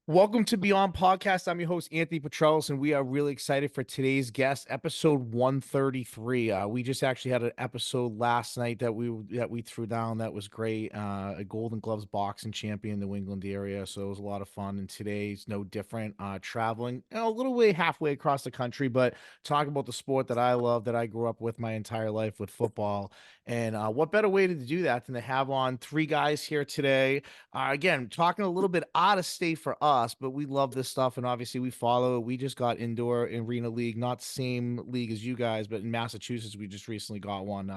Welcome to Beyond Podcast. I'm your host, Anthony Petrellis, and we are really excited for today's guest, episode 133. We just actually had an episode last night that we threw down that was great. A Golden Gloves boxing champion in the New England area, so it was a lot of fun. And today's no different. Traveling a little way halfway across the country, but talking about the sport that I love, that I grew up with my entire life with football. And what better way to do that than to have on three guys here today? Again, talking a little bit out of state for us, but we love this stuff, and obviously we follow. We just got indoor arena league, not same league as you guys, but in Massachusetts we just recently got one.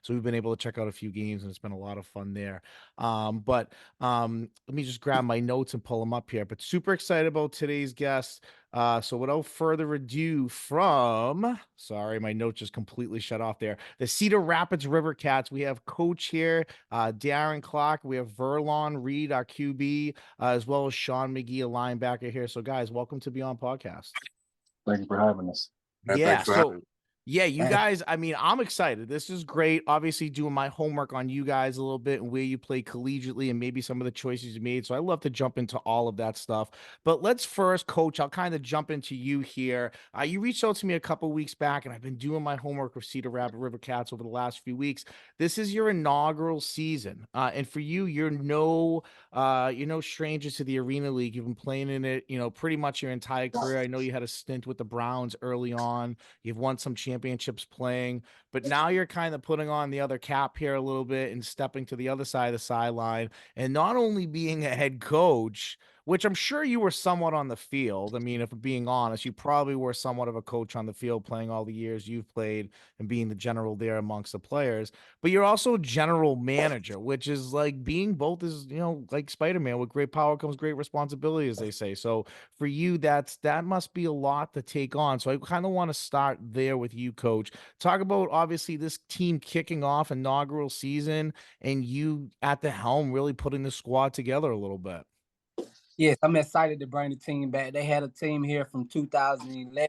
So we've been able to check out a few games, and it's been a lot of fun there. But let me just grab my notes and pull them up here. But super excited about today's guest. So without further ado, sorry, my note just completely shut off there. The Cedar Rapids River Cats. We have coach here, Darren Clark. We have Verlon Reed, our QB, as well as Shaun McGee, a linebacker here. So guys, welcome to Beyond Podcast. Thank you for having us. Yeah. So yeah, you guys, I mean, I'm excited. This is great. Obviously, doing my homework on you guys a little bit and where you play collegiately and maybe some of the choices you made. So I love to jump into all of that stuff. But let's first, Coach, I'll kind of jump into you here. You reached out to me a couple weeks back, and I've been doing my homework with Cedar Rapids River Cats over the last few weeks. This is your inaugural season. And for you, you're no strangers to the Arena League. You've been playing in it, pretty much your entire career. I know you had a stint with the Browns early on. You've won some championships playing, but now you're kind of putting on the other cap here a little bit and stepping to the other side of the sideline, and not only being a head coach, which I'm sure you were somewhat on the field. I mean, if we're being honest, you probably were somewhat of a coach on the field playing all the years you've played and being the general there amongst the players, but you're also general manager, which is like being both is, like Spider-Man, with great power comes great responsibility, as they say. So for you, that must be a lot to take on. So I kind of want to start there with you, Coach. Talk about obviously this team kicking off inaugural season and you at the helm really putting the squad together a little bit. Yes, I'm excited to bring the team back. They had a team here from 2011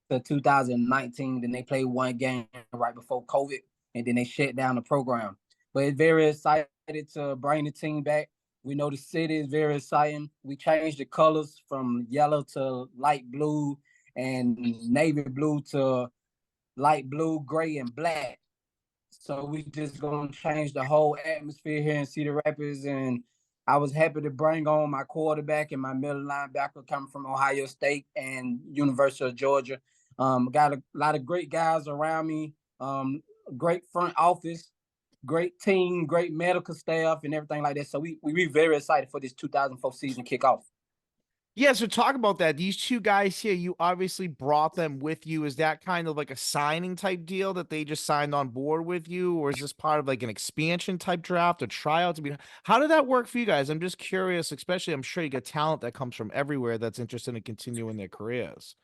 to 2019. Then they played one game right before COVID, and then they shut down the program. But it's very excited to bring the team back. We know the city is very exciting. We changed the colors from yellow to light blue and navy blue to light blue, gray, and black. So we just gonna change the whole atmosphere here in Cedar Rapids. And I was happy to bring on my quarterback and my middle linebacker coming from Ohio State and University of Georgia. Got a lot of great guys around me. Great front office, great team, great medical staff, and everything like that. So we very excited for this 2004 season kickoff. Yeah, so talk about that. These two guys here, you obviously brought them with you. Is that kind of like a signing type deal that they just signed on board with you? Or is this part of like an expansion type draft or tryout? How did that work for you guys? I'm just curious, especially I'm sure you get talent that comes from everywhere that's interested in continuing their careers.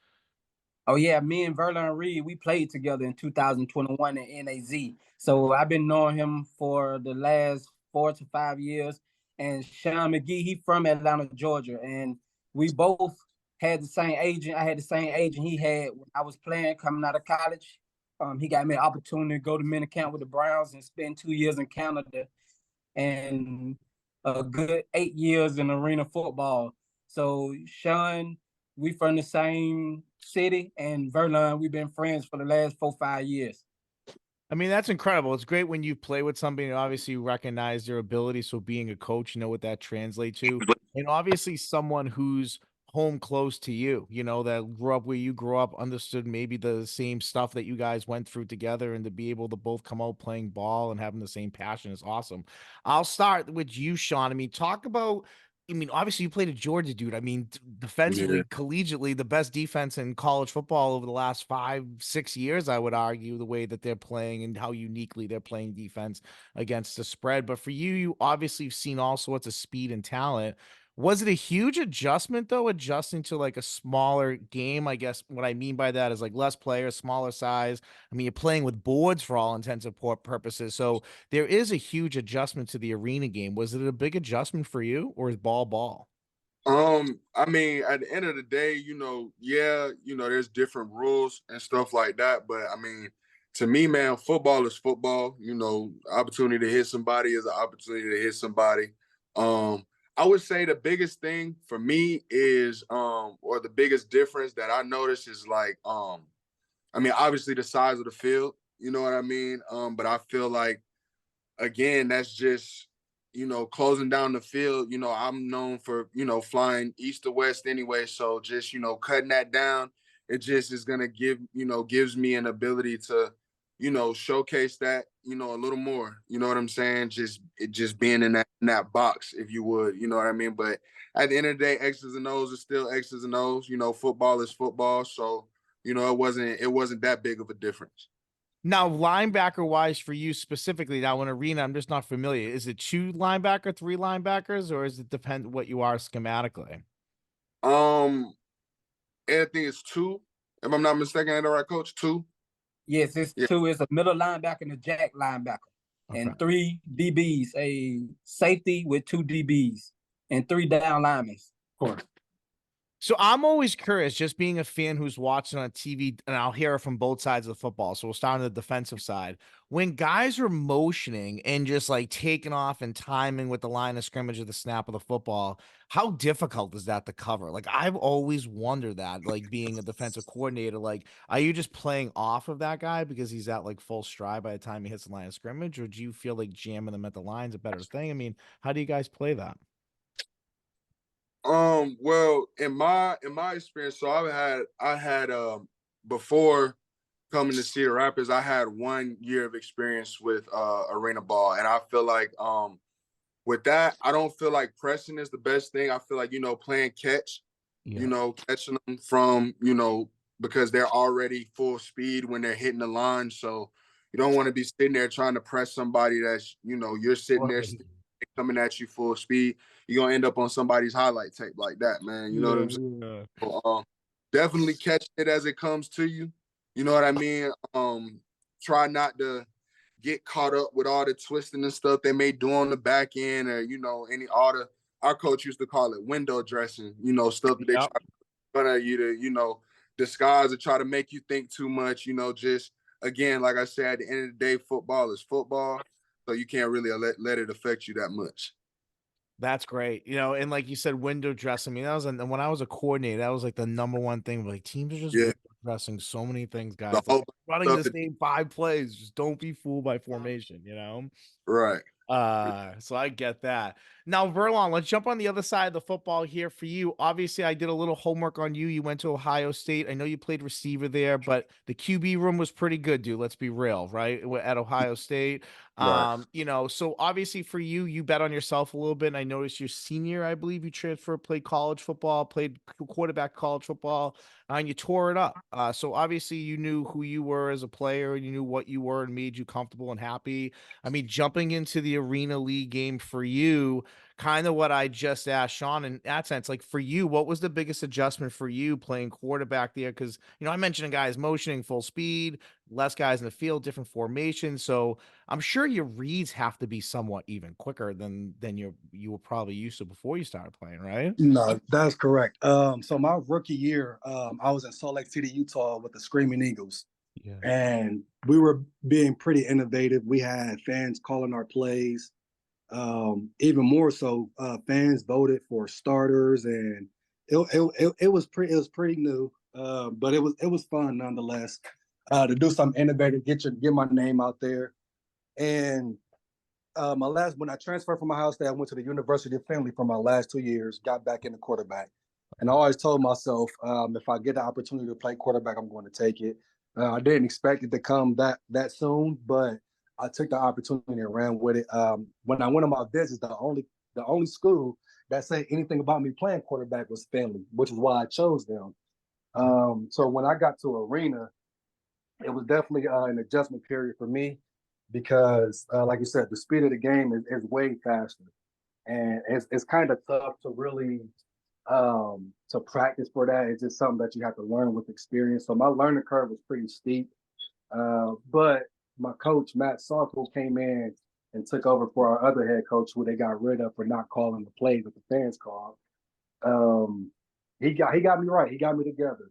Oh yeah, me and Verlon Reed, we played together in 2021 in NAZ. So I've been knowing him for the last 4 to 5 years. And Shaun McGee, he from Atlanta, Georgia, and we both had the same agent. I had the same agent he had when I was playing coming out of college. He got me an opportunity to go to minicamp with the Browns and spend 2 years in Canada and a good 8 years in arena football. So Shaun, we from the same city, and Verlon, we've been friends for the last 4 or 5 years. I mean, that's incredible. It's great when you play with somebody and obviously you recognize their ability. So being a coach, you know what that translates to. And obviously someone who's home close to you, that grew up where you grew up, understood maybe the same stuff that you guys went through together, and to be able to both come out playing ball and having the same passion is awesome. I'll start with you, Shaun. I mean, talk about obviously you played at Georgia, dude. I mean, defensively, collegiately, the best defense in college football over the last 5-6 years, I would argue, the way that they're playing and how uniquely they're playing defense against the spread. But for you, you obviously have seen all sorts of speed and talent. Was it a huge adjustment, though, adjusting to like a smaller game? I guess what I mean by that is like less players, smaller size. I mean, you're playing with boards for all intents and purposes. So there is a huge adjustment to the arena game. Was it a big adjustment for you, or is ball? I mean, at the end of the day, there's different rules and stuff like that. But I mean, to me, man, football is football. Opportunity to hit somebody is an opportunity to hit somebody. I would say the biggest thing for me is, or the biggest difference that I noticed is like, I mean, obviously the size of the field, you know what I mean? But I feel like, again, that's just, closing down the field. I'm known for, flying east to west anyway. So just, cutting that down, it just is going to gives me an ability to, showcase that, a little more, you know what I'm saying? Just being in that box, if you would, you know what I mean? But at the end of the day, X's and O's are still X's and O's, football is football. So, it wasn't that big of a difference. Now, linebacker wise for you specifically, now in arena, I'm just not familiar. Is it 2 linebacker, 3 linebackers, or is it depend what you are schematically? Um, I think it's two. If I'm not mistaken, am I right, coach? Two? Yes, it's Yeah. two. It's a middle linebacker and a jack linebacker, Okay. and 3 DBs, a safety with 2 DBs, and 3 down linemen. Of course. So I'm always curious, just being a fan who's watching on TV, and I'll hear it from both sides of the football. So we'll start on the defensive side. When guys are motioning and just like taking off and timing with the line of scrimmage of the snap of the football, how difficult is that to cover? Like I've always wondered that, like being a defensive coordinator, like are you just playing off of that guy because he's at like full stride by the time he hits the line of scrimmage, or do you feel like jamming them at the line's a better thing? I mean, how do you guys play that? Well, in my experience, so I had before coming to Cedar Rapids, I had 1 year of experience with arena ball, and I feel like with that, I don't feel like pressing is the best thing. I feel like, playing catch, Yeah. catching them from, because they're already full speed when they're hitting the line. So you don't want to be sitting there trying to press somebody that's, you're sitting there Right. coming at you full speed. You're gonna end up on somebody's highlight tape like that, man. You know what Yeah, I'm saying? yeah. So, definitely catch it as it comes to you. You know what I mean? Try not to get caught up with all the twisting and stuff they may do on the back end, or our coach used to call it window dressing, stuff that they try Yep. to put at you to, disguise or try to make you think too much, just again, like I said, at the end of the day, football is football. So you can't really let it affect you that much. That's great. And like you said, window dressing. I mean, that was and when I was a coordinator, that was like the number one thing. Like teams are just Yeah. window dressing so many things, The guys. Like whole running stuff the same 5 plays. Just don't be fooled by formation. right. So I get that. Now, Verlon, let's jump on the other side of the football here for you. Obviously, I did a little homework on you. You went to Ohio State. I know you played receiver there, but the QB room was pretty good, dude. Let's be real, right? At Ohio State. Right. So obviously for you, you bet on yourself a little bit. And I noticed your senior, I believe you transferred, played college football, played quarterback college football, and you tore it up. So obviously you knew who you were as a player, and you knew what you were and made you comfortable and happy. I mean, jumping into the Arena League game for you, kind of what I just asked Shaun in that sense. Like for you, what was the biggest adjustment for you playing quarterback there? Because, I mentioned guys motioning full speed, less guys in the field, different formations. So I'm sure your reads have to be somewhat even quicker than you were probably used to before you started playing, right? No, that's correct. So my rookie year, I was in Salt Lake City, Utah with the Screaming Eagles, Yeah. and we were being pretty innovative. We had fans calling our plays. Even more so, fans voted for starters, and it was pretty new, but it was fun nonetheless to do something innovative, get my name out there. And when I transferred from Ohio State, I went to the University of Findlay for my last 2 years, got back into quarterback. And I always told myself, if I get the opportunity to play quarterback, I'm going to take it. I didn't expect it to come that soon, but I took the opportunity and ran with it. When I went on my visits, the only school that said anything about me playing quarterback was Findlay, which is why I chose them. So when I got to Arena, it was definitely an adjustment period for me because, like you said, the speed of the game is way faster, and it's kind of tough to really to practice for that. It's just something that you have to learn with experience. So my learning curve was pretty steep, but my coach Matt Sarko came in and took over for our other head coach, who they got rid of for not calling the plays that the fans called. Um, he got me right. He got me together.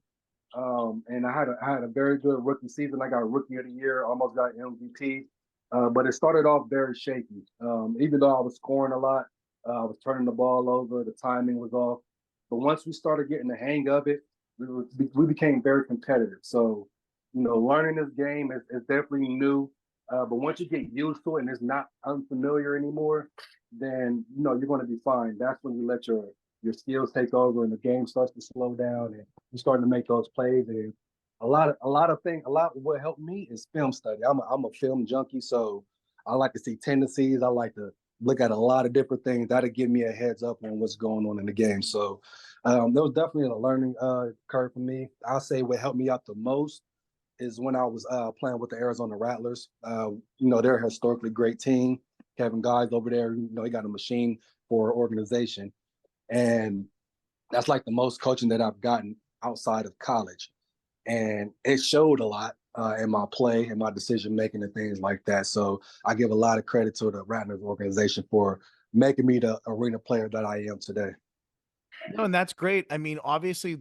And I had a very good rookie season. I got rookie of the year, almost got MVP. But it started off very shaky. Even though I was scoring a lot, I was turning the ball over. The timing was off. But once we started getting the hang of it, we became very competitive. So, learning this game is definitely new. But once you get used to it and it's not unfamiliar anymore, then you're going to be fine. That's when you let your skills take over and the game starts to slow down and you're starting to make those plays. And a lot of what helped me is film study. I'm a film junkie, so I like to see tendencies. I like to look at a lot of different things. That'll give me a heads up on what's going on in the game. So there was definitely a learning curve for me. I'll say what helped me out the most is when I was playing with the Arizona Rattlers. They're a historically great team. Kevin Guy's over there, he got a machine for organization. And that's like the most coaching that I've gotten outside of college. And it showed a lot in my play and my decision making and things like that. So I give a lot of credit to the Rattlers organization for making me the arena player that I am today. No, and that's great. I mean, obviously,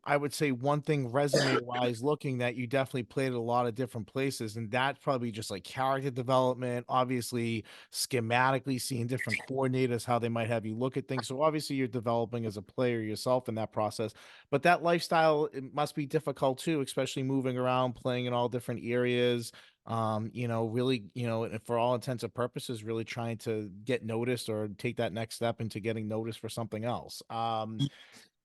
I would say one thing resume wise, looking that you definitely played at a lot of different places, and that's probably just like character development, obviously, schematically seeing different coordinators, how they might have you look at things. So, obviously, you're developing as a player yourself in that process. But that lifestyle, it must be difficult too, especially moving around, playing in all different areas. Really, and for all intents and purposes, really trying to get noticed or take that next step into getting noticed for something else.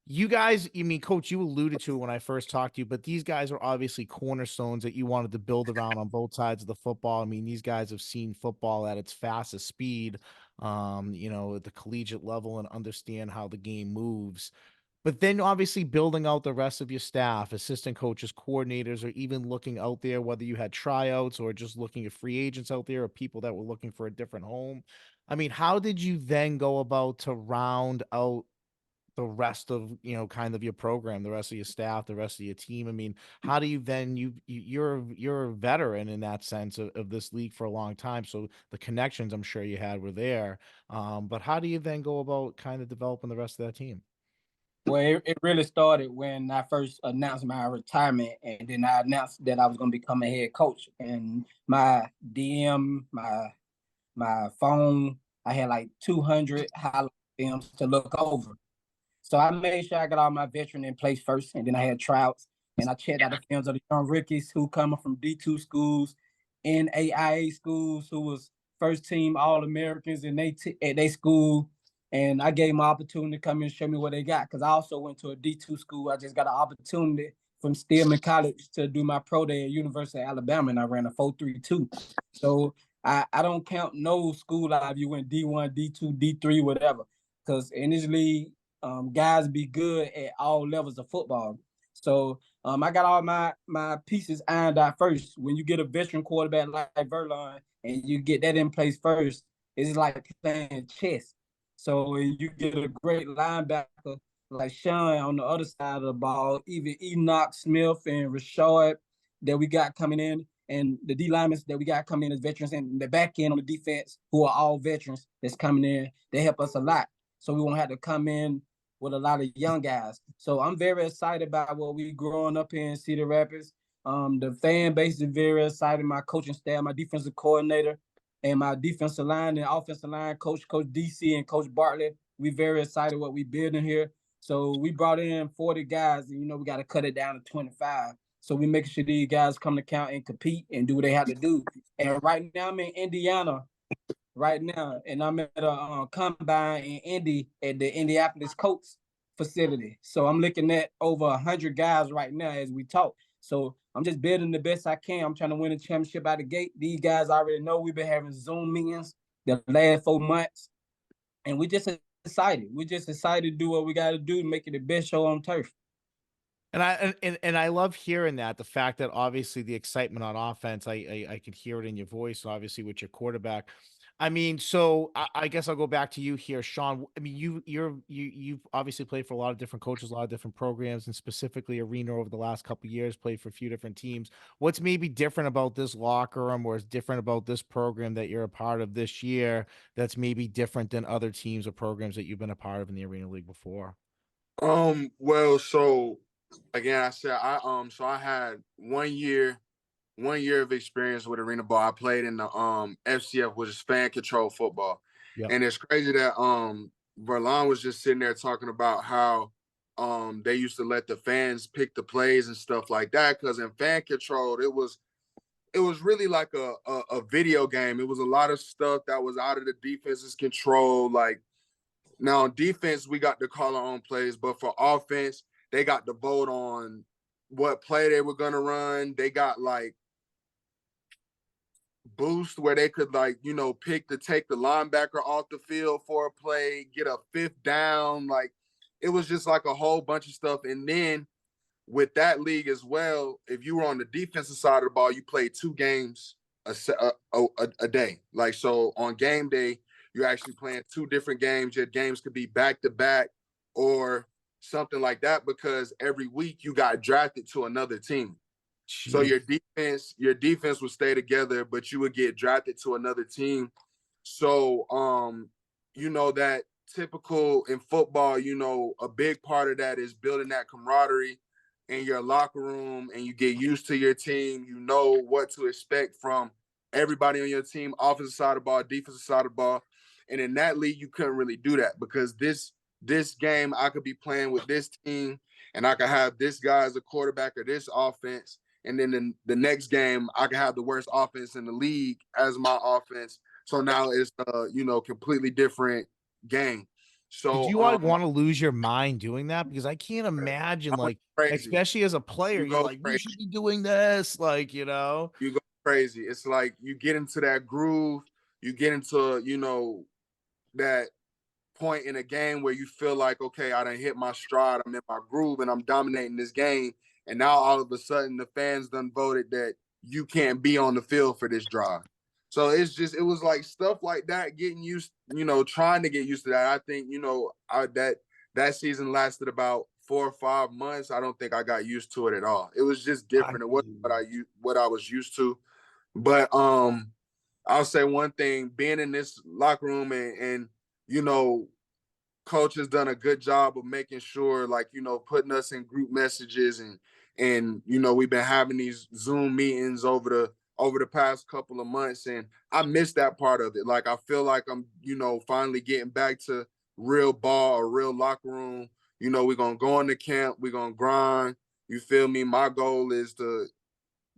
You guys, Coach, you alluded to it when I first talked to you, but these guys are obviously cornerstones that you wanted to build around on both sides of the football. I mean, these guys have seen football at its fastest speed, at the collegiate level and understand how the game moves. But then obviously building out the rest of your staff, assistant coaches, coordinators, or even looking out there, whether you had tryouts or just looking at free agents out there or people that were looking for a different home. I mean, how did you then go about to round out the rest of, kind of your program, the rest of your staff, the rest of your team? I mean, how do you then you're a veteran in that sense of this league for a long time. So the connections I'm sure you had were there. But how do you then go about kind of developing the rest of that team? Well, it really started when I first announced my retirement, and then I announced that I was going to become a head coach. And my DM, my phone, I had like 200 highlight films to look over. So I made sure I got all my veteran in place first, and then I had tryouts, and I checked out the films of the young rookies who coming from D2 schools and AIA schools who was first team All-Americans at their school. And I gave them an opportunity to come in and show me what they got, because I also went to a D2 school. I just got an opportunity from Stillman College to do my pro day at University of Alabama, and I ran a 4.32. So I don't count no school out if you went D1, D2, D3, whatever, because in this league, guys be good at all levels of football. So I got all my pieces ironed out first. When you get a veteran quarterback like Verlon and you get that in place first, it's like playing chess. So when you get a great linebacker like Shaun on the other side of the ball, even Enoch Smith and Rashard that we got coming in, and the D linemen that we got coming in as veterans, and the back end on the defense who are all veterans that's coming in, they help us a lot. So we won't have to come in with a lot of young guys. So I'm very excited about what we growing up in Cedar Rapids. The fan base is very excited. My coaching staff, my defensive coordinator, and my defensive line and offensive line coach, Coach DC and Coach Bartlett. We very excited what we building here. So we brought in 40 guys, and we got to cut it down to 25. So we making sure these guys come to count and compete and do what they have to do. And right now I'm in Indiana right now, and I'm at a combine in Indy at the Indianapolis Colts facility. So I'm looking at over 100 guys right now as we talk. So I'm just building the best I can. I'm trying to win a championship out the gate. These guys already know we've been having Zoom meetings the last 4 months, and we just excited. We're just excited to do what we got to do to make it the best show on turf. And I love hearing that, the fact that obviously the excitement on offense, I could hear it in your voice, obviously with your quarterback. I mean, so I guess I'll go back to you here, Shaun. I mean, you've obviously played for a lot of different coaches, a lot of different programs, and specifically Arena over the last couple of years, played for a few different teams. What's maybe different about this locker room, or is different about this program that you're a part of this year that's maybe different than other teams or programs that you've been a part of in the Arena League before? Well, so again, I had 1 year of experience with arena ball. I played in the FCF, which is fan control football. Yep. And it's crazy that Verlon was just sitting there talking about how they used to let the fans pick the plays and stuff like that, because in fan controlled, it was really like a video game. It was a lot of stuff that was out of the defense's control. Like, now on defense, we got to call our own plays, but for offense, they got to vote on what play they were gonna run. They got like boost where they could, like, you know, pick to take the linebacker off the field for a play, get a 5th down. Like, it was just like a whole bunch of stuff. And then with that league as well, if you were on the defensive side of the ball, you played 2 games a day. Like, so on game day, you're actually playing 2 different games. Your games could be back to back or something like that, because every week you got drafted to another team. So Jeez. your defense would stay together, but you would get drafted to another team. So you know, that typical in football, you know, a big part of that is building that camaraderie in your locker room, and you get used to your team. You know what to expect from everybody on your team, offensive side of the ball, defensive side of the ball. And in that league, you couldn't really do that, because this game I could be playing with this team and I could have this guy as a quarterback of this offense. And then the next game, I could have the worst offense in the league as my offense. So now it's you know, completely different game. Did So you like want to lose your mind doing that? Because I can't imagine, I went like, crazy. especially as a player, You you're go like, we crazy. should be doing this, like, you know. You go crazy. It's like you get into that groove, you get into, you know, that point in a game where you feel like, okay, I done hit my stride, I'm in my groove, and I'm dominating this game. And now all of a sudden the fans done voted that you can't be on the field for this drive. So it's just, it was like stuff like that, getting used, you know, trying to get used to that. I think, you know, that season lasted about 4 or 5 months. I don't think I got used to it at all. It was just different. It wasn't what I was used to. But I'll say one thing, being in this locker room, and you know, coach has done a good job of making sure, like, you know, putting us in group messages, and you know, we've been having these Zoom meetings over the past couple of months, and I miss that part of it. Like, I feel like I'm, you know, finally getting back to real ball or real locker room. You know, we're gonna go into camp, we're gonna grind. You feel me? My goal is to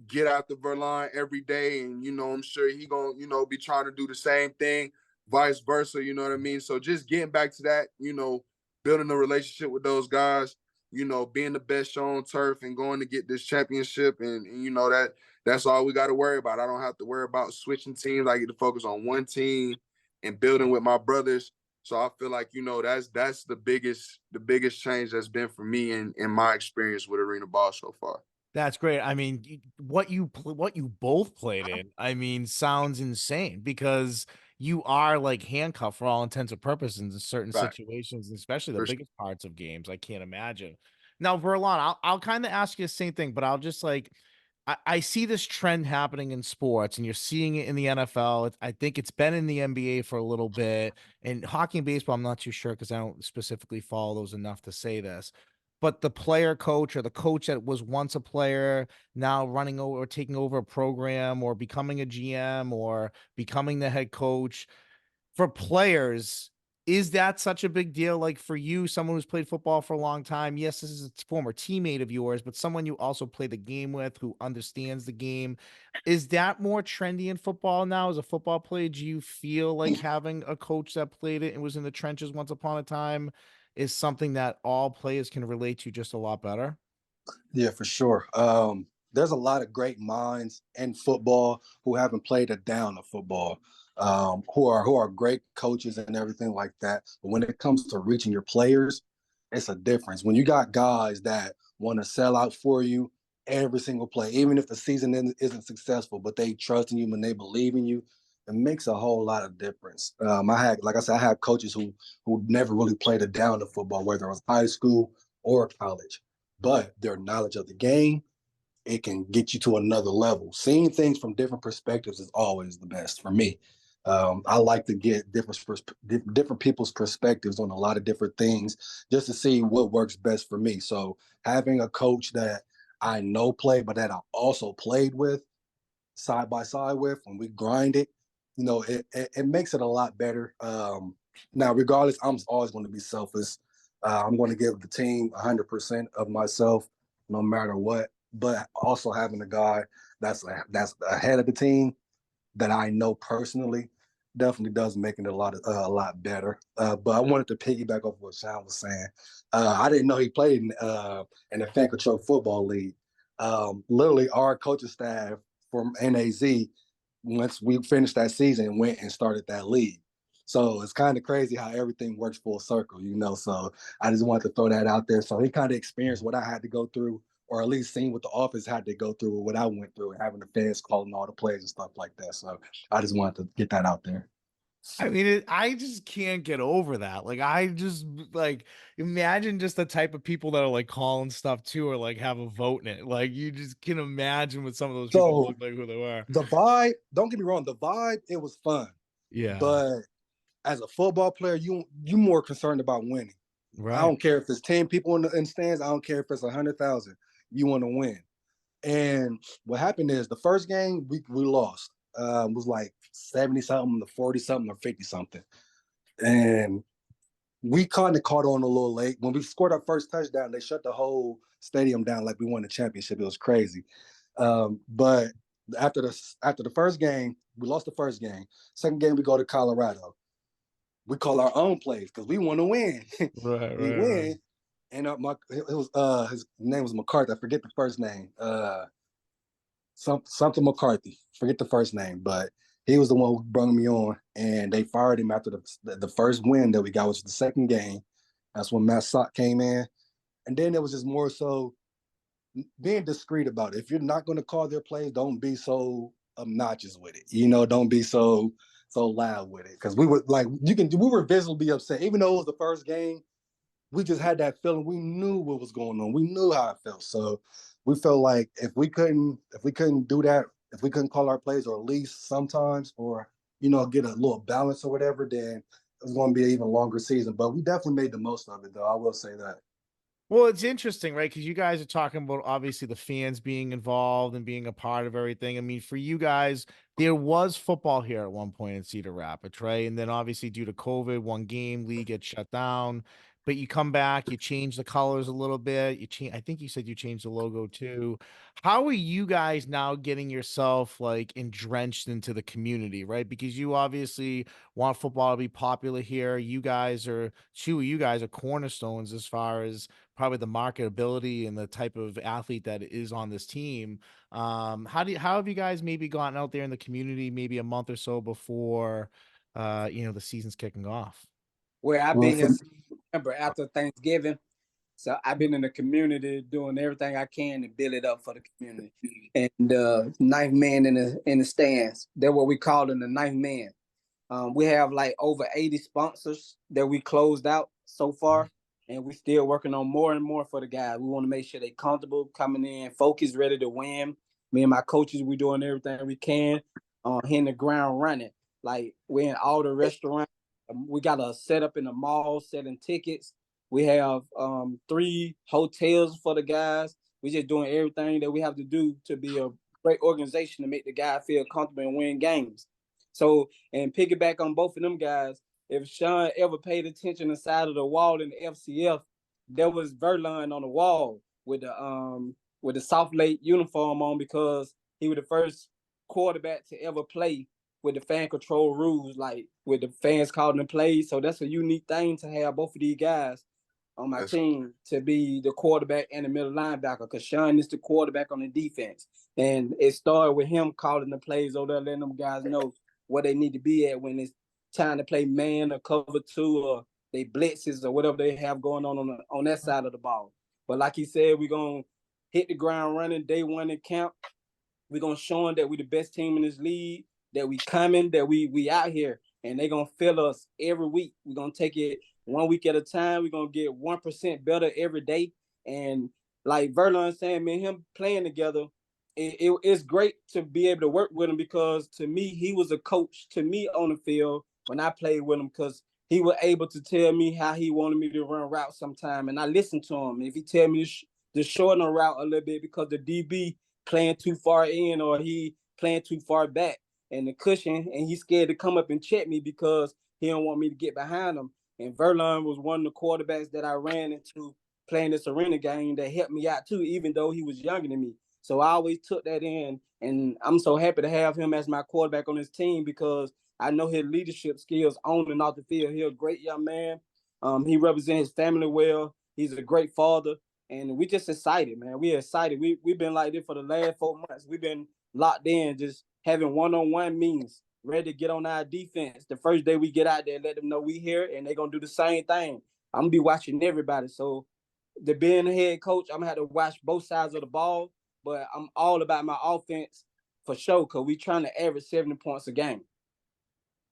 get out the Verlon every day, and you know, I'm sure he gonna, you know, be trying to do the same thing, vice versa. You know what I mean? So just getting back to that, you know, building a relationship with those guys, you know, being the best show on turf and going to get this championship, and you know, that's all we got to worry about. I don't have to worry about switching teams. I get to focus on one team and building with my brothers. So I feel like, you know, that's the biggest change that's been for me in my experience with arena ball so far. That's great. I mean, what you both played in, I mean, sounds insane, because you are like handcuffed for all intents and purposes in certain Right. situations, especially the For sure. biggest parts of games. I can't imagine. Now, Verlon, I'll kind of ask you the same thing, but I'll just like, I see this trend happening in sports, and you're seeing it in the NFL. I think it's been in the NBA for a little bit, and hockey and baseball, I'm not too sure because I don't specifically follow those enough to say this. But the player coach, or the coach that was once a player, now running over or taking over a program, or becoming a GM, or becoming the head coach, for players, is that such a big deal? Like, for you, someone who's played football for a long time, yes, this is a former teammate of yours, but someone you also play the game with, who understands the game. Is that more trendy in football now? As a football player, do you feel like having a coach that played it and was in the trenches once upon a time is something that all players can relate to just a lot better? Yeah, for sure. There's a lot of great minds in football who haven't played a down of football, who are great coaches and everything like that. But when it comes to reaching your players, it's a difference. When you got guys that want to sell out for you every single play, even if the season isn't successful, but they trust in you and they believe in you, it makes a whole lot of difference. Like I said, I had coaches who never really played a down of football, whether it was high school or college, but their knowledge of the game, it can get you to another level. Seeing things from different perspectives is always the best for me. I like to get different people's perspectives on a lot of different things just to see what works best for me. So having a coach that I know play, but that I also played with side by side with when we grind it, you know, it makes it a lot better. Now, regardless, I'm always going to be selfish. I'm going to give the team 100% of myself, no matter what. But also having a guy that's ahead of the team that I know personally definitely does make it a lot better. But I wanted to piggyback off what Shaun was saying. I didn't know he played in the fan control football league. Literally, our coaching staff from NAZ, once we finished that season, went and started that league. So it's kind of crazy how everything works full circle, you know. So I just wanted to throw that out there. So he kind of experienced what I had to go through, or at least seen what the office had to go through, what I went through, and having the fans calling all the plays and stuff like that. So I just wanted to get that out there. I mean, I just can't get over that. Like, I just like imagine just the type of people that are like calling stuff too, or like have a vote in it. Like, you just can imagine what some of those people So look like, who they were. the vibe, don't get me wrong, the vibe, it was fun. Yeah. But as a football player, you more concerned about winning. I Right. don't care if there's 10 people in stands. I don't care if it's 100,000. You want to win. And what happened is the first game we lost. It was like 70 something to 40 something or 50 something. And we kind of caught on a little late. When we scored our first touchdown, they shut the whole stadium down like we won the championship. It was crazy. But after the first game, we lost the first game. Second game, we go to Colorado. We call our own plays because we want to win. Right. We Right. win. Right. And his name was McCarthy. I forget the first name. Something McCarthy. Forget the first name, but he was the one who brought me on, and they fired him after the first win that we got, which was the second game. That's when Matt Sock came in, and then it was just more so being discreet about it. If you're not going to call their plays, don't be so obnoxious with it. You know, don't be so loud with it, because we were like, we were visibly upset, even though it was the first game. We just had that feeling. We knew what was going on. We knew how it felt. So we felt like if we couldn't do that, if we couldn't call our plays, or at least sometimes, or get a little balance or whatever, then it was going to be an even longer season. But we definitely made the most of it, though. I will say that. Well, it's interesting, right? Because you guys are talking about obviously the fans being involved and being a part of everything. I mean, for you guys, there was football here at one point in Cedar Rapids, right? And then obviously due to COVID, one game league gets shut down. But you come back, you change the colors a little bit. You change, I think you said you changed the logo too. How are you guys now getting yourself like entrenched into the community, right? Because you obviously want football to be popular here. You guys are cornerstones as far as probably the marketability and the type of athlete that is on this team. How have you guys maybe gotten out there in the community maybe a month or so before the season's kicking off? Where I've Well, been here since September after Thanksgiving. So I've been in the community doing everything I can to build it up for the community. And ninth man in the stands. They're what we call in the ninth man. We have like over 80 sponsors that we closed out so far, and we're still working on more and more for the guys. We want to make sure they're comfortable coming in, focused, ready to win. Me and my coaches, we're doing everything we can, hitting the ground running. Like we're in all the restaurants. We got a setup in the mall selling tickets. We have 3 hotels for the guys. We're just doing everything that we have to do to be a great organization to make the guy feel comfortable and win games. So, and piggyback on both of them guys, if Shaun ever paid attention to the side of the wall in the FCF, there was Verlon on the wall with the South Lake uniform on, because he was the first quarterback to ever play with the fan control rules, like with the fans calling the plays. So that's a unique thing to have both of these guys on my team to be the quarterback and the middle linebacker, because Shaun is the quarterback on the defense. And it started with him calling the plays over there, letting them guys know where they need to be at when it's time to play man or cover 2 or they blitzes or whatever they have going on that side of the ball. But like he said, we're going to hit the ground running day one in camp. We're going to show them that we the best team in this league, that we coming, that we out here, and they're going to feel us every week. We're going to take it 1 week at a time. We're going to get 1% better every day. And like Verlon saying, me and him playing together, it's great to be able to work with him, because to me, he was a coach to me on the field when I played with him, because he was able to tell me how he wanted me to run routes sometime, and I listened to him. If he tell me to shorten a route a little bit because the DB playing too far in or he playing too far back, and the cushion, and he's scared to come up and check me because he don't want me to get behind him. And Verlon was one of the quarterbacks that I ran into playing this arena game that helped me out too, even though he was younger than me. So I always took that in, and I'm so happy to have him as my quarterback on his team because I know his leadership skills on and off the field. He's a great young man. He represents his family well. He's a great father, and we just excited, man. We're excited. We've been like this for the last 4 months. We've been locked in, just having one-on-one meetings, ready to get on our defense. The first day we get out there, let them know we here, and they're gonna do the same thing. I'm gonna be watching everybody. So, the being the head coach, I'm gonna have to watch both sides of the ball, but I'm all about my offense for sure, because we trying to average 70 points a game.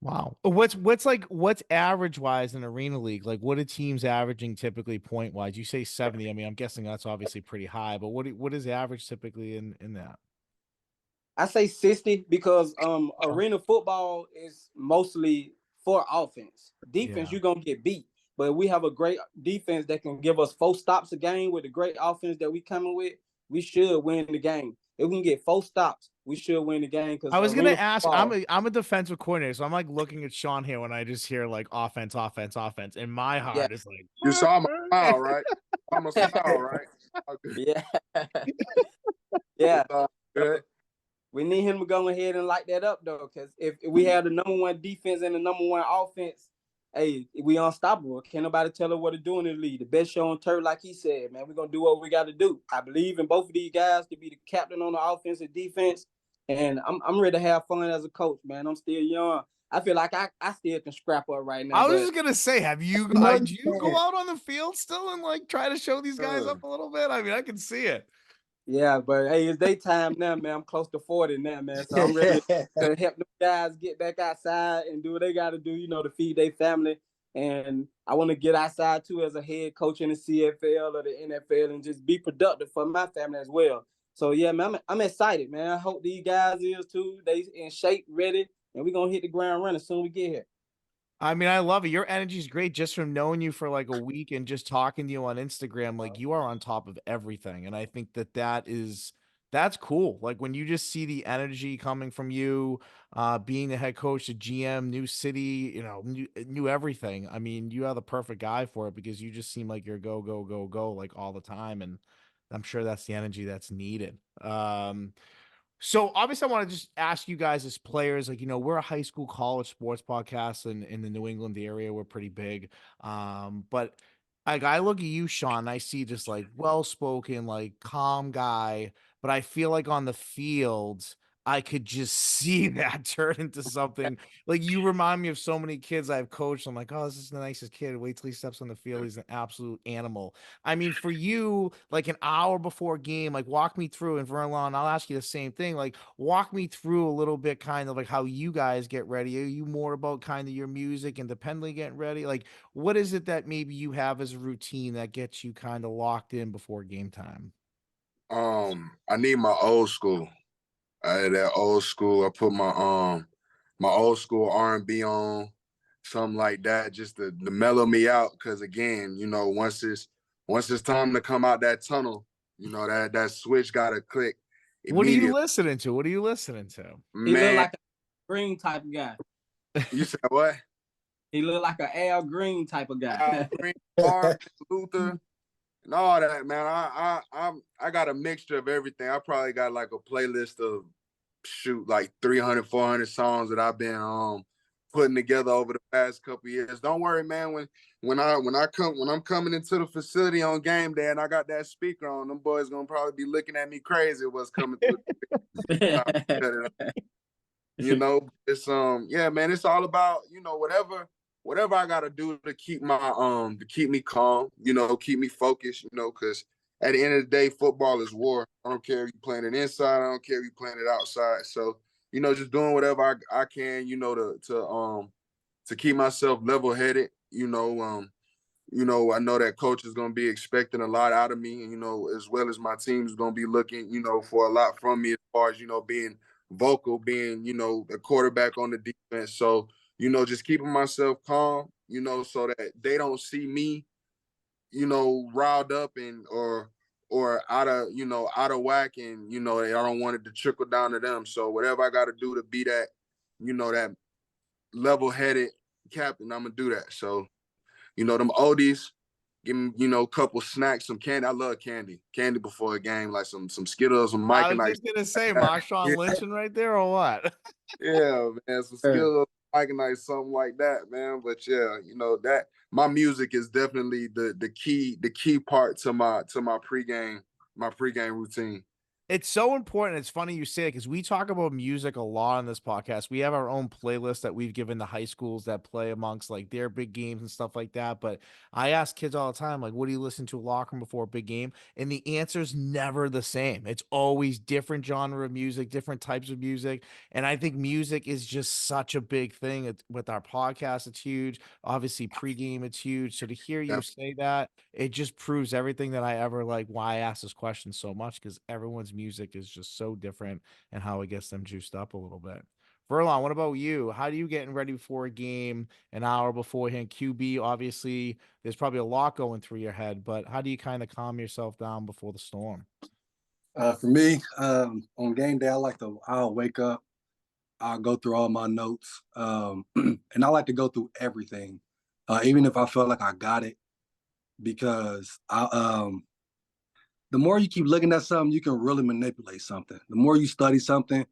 Wow. What's average wise in arena league? Like what are teams averaging typically point wise? You say 70. I mean, I'm guessing that's obviously pretty high, but what is average typically in that? I say 60 because arena football is mostly for offense. Defense, Yeah. you're gonna get beat. But we have a great defense that can give us 4 stops a game with the great offense that we coming with. We should win the game. If we can get 4 stops, we should win the game because I was gonna arena ask. football. I'm a defensive coordinator, so I'm like looking at Shaun here when I just hear like offense, offense, offense, and my Yeah, heart is like, You saw my smile, right? I'm a smile, right? yeah, yeah. Good. We need him to go ahead and light that up though, because if we have the #1 defense and the #1 offense, hey, we unstoppable. Can't nobody tell us what to do in the league. The best show on turf, like he said, man, we're gonna do what we got to do. I believe in both of these guys to be the captain on the offense and defense, and I'm ready to have fun as a coach, man. I'm still young. I feel like I still can scrap up right now, I was but just gonna say, have you you know did you you go can. out on the field still and like try to show these guys Uh, up a little bit? I mean, I can see it. Yeah, but hey, it's daytime now, man. I'm close to 40 now, man. So I'm ready to help them guys get back outside and do what they got to do, to feed their family. And I want to get outside too as a head coach in the CFL or the NFL and just be productive for my family as well. So yeah, man, I'm excited, man. I hope these guys is too. They in shape, ready, and we're gonna hit the ground running as soon as we get here. I mean, I love it. Your energy is great just from knowing you for like a week and just talking to you on Instagram. Like you are on top of everything. And I think that's cool. Like when you just see the energy coming from you, being the head coach, the GM, new city, new everything. I mean, you are the perfect guy for it because you just seem like you're go, go, go, go like all the time. And I'm sure that's the energy that's needed. So obviously, I want to just ask you guys as players, like, we're a high school college sports podcast in the New England area. We're pretty big. But like I look at you, Shaun, I see just like well-spoken, like calm guy, but I feel like on the field, I could just see that turn into something like you remind me of so many kids I've coached. I'm like, oh, this is the nicest kid. Wait till he steps on the field. He's an absolute animal. I mean, for you, like an hour before a game, like walk me through, and Verlon, I'll ask you the same thing. Like, walk me through a little bit, kind of like how you guys get ready. Are you more about kind of your music independently getting ready? Like, what is it that maybe you have as a routine that gets you kind of locked in before game time? I need my old school. That old school. I put my old school R&B on, something like that, just to mellow me out. Cause again, once it's time to come out that tunnel, that switch gotta click What are you immediately. listening to? What are you listening to? He look Man, like a green type of guy. you said what? He look like an Al Green type of Al guy. Green, Martin Luther, and all that, man. I got a mixture of everything. I probably got like a playlist of like 300, 400 songs that I've been putting together over the past couple years. Don't worry, man. When I'm coming into the facility on game day and I got that speaker on, them boys gonna probably be looking at me crazy what's coming through. It's yeah, man. It's all about whatever I gotta do to keep me calm, keep me focused, because at the end of the day, football is war. I don't care if you're playing it inside, I don't care if you're playing it outside. So, just doing whatever I can, to keep myself level headed. I know that coach is gonna be expecting a lot out of me, as well as my team is gonna be looking, for a lot from me as far as, being vocal, being, the quarterback on the defense. So, just keeping myself calm, so that they don't see me, riled up or out of whack, and I don't want it to trickle down to them. So whatever I got to do to be that level-headed captain, I'm gonna do that. So, them oldies, give me, a couple snacks, some candy. I love candy. Candy before a game, like some Skittles, some Mike I and was Ike. just gonna say Yeah, Marshawn Lynching right there or what? yeah, man. Some Skittles, Mike and Ike, something like that, man. But yeah, that my music is definitely the key part to my pregame routine. It's so important. It's funny you say it because we talk about music a lot on this podcast. We have our own playlist that we've given to high schools that play amongst like their big games and stuff like that. But I ask kids all the time, like, what do you listen to a locker room before a big game? And the answer's never the same. It's always different genre of music, different types of music. And I think music is just such a big thing. With our podcast, it's huge. Obviously, pregame, it's huge. So to hear you Yeah. say that, it just proves everything that I ever like why I ask this question so much because everyone's music is just so different and how it gets them juiced up a little bit. Verlon, what about you? How do you getting ready before a game an hour beforehand? QB, obviously, there's probably a lot going through your head, but how do you kind of calm yourself down before the storm? For me, on game day, I'll wake up, I'll go through all my notes, and I like to go through everything, even if I feel like I got it, because the more you keep looking at something, you can really manipulate something. The more you study something,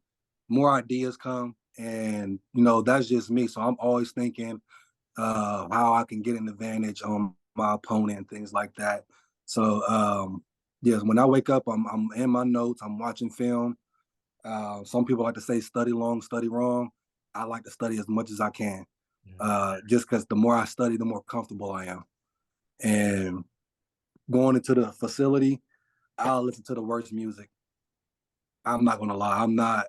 more ideas come, and that's just me. So I'm always thinking how I can get an advantage on my opponent and things like that. So yes, when I wake up, I'm in my notes. I'm watching film. Some people like to say study long, study wrong. I like to study as much as I can, just because the more I study, the more comfortable I am. And going into the facility, I'll listen to the worst music. I'm not gonna lie, I'm not.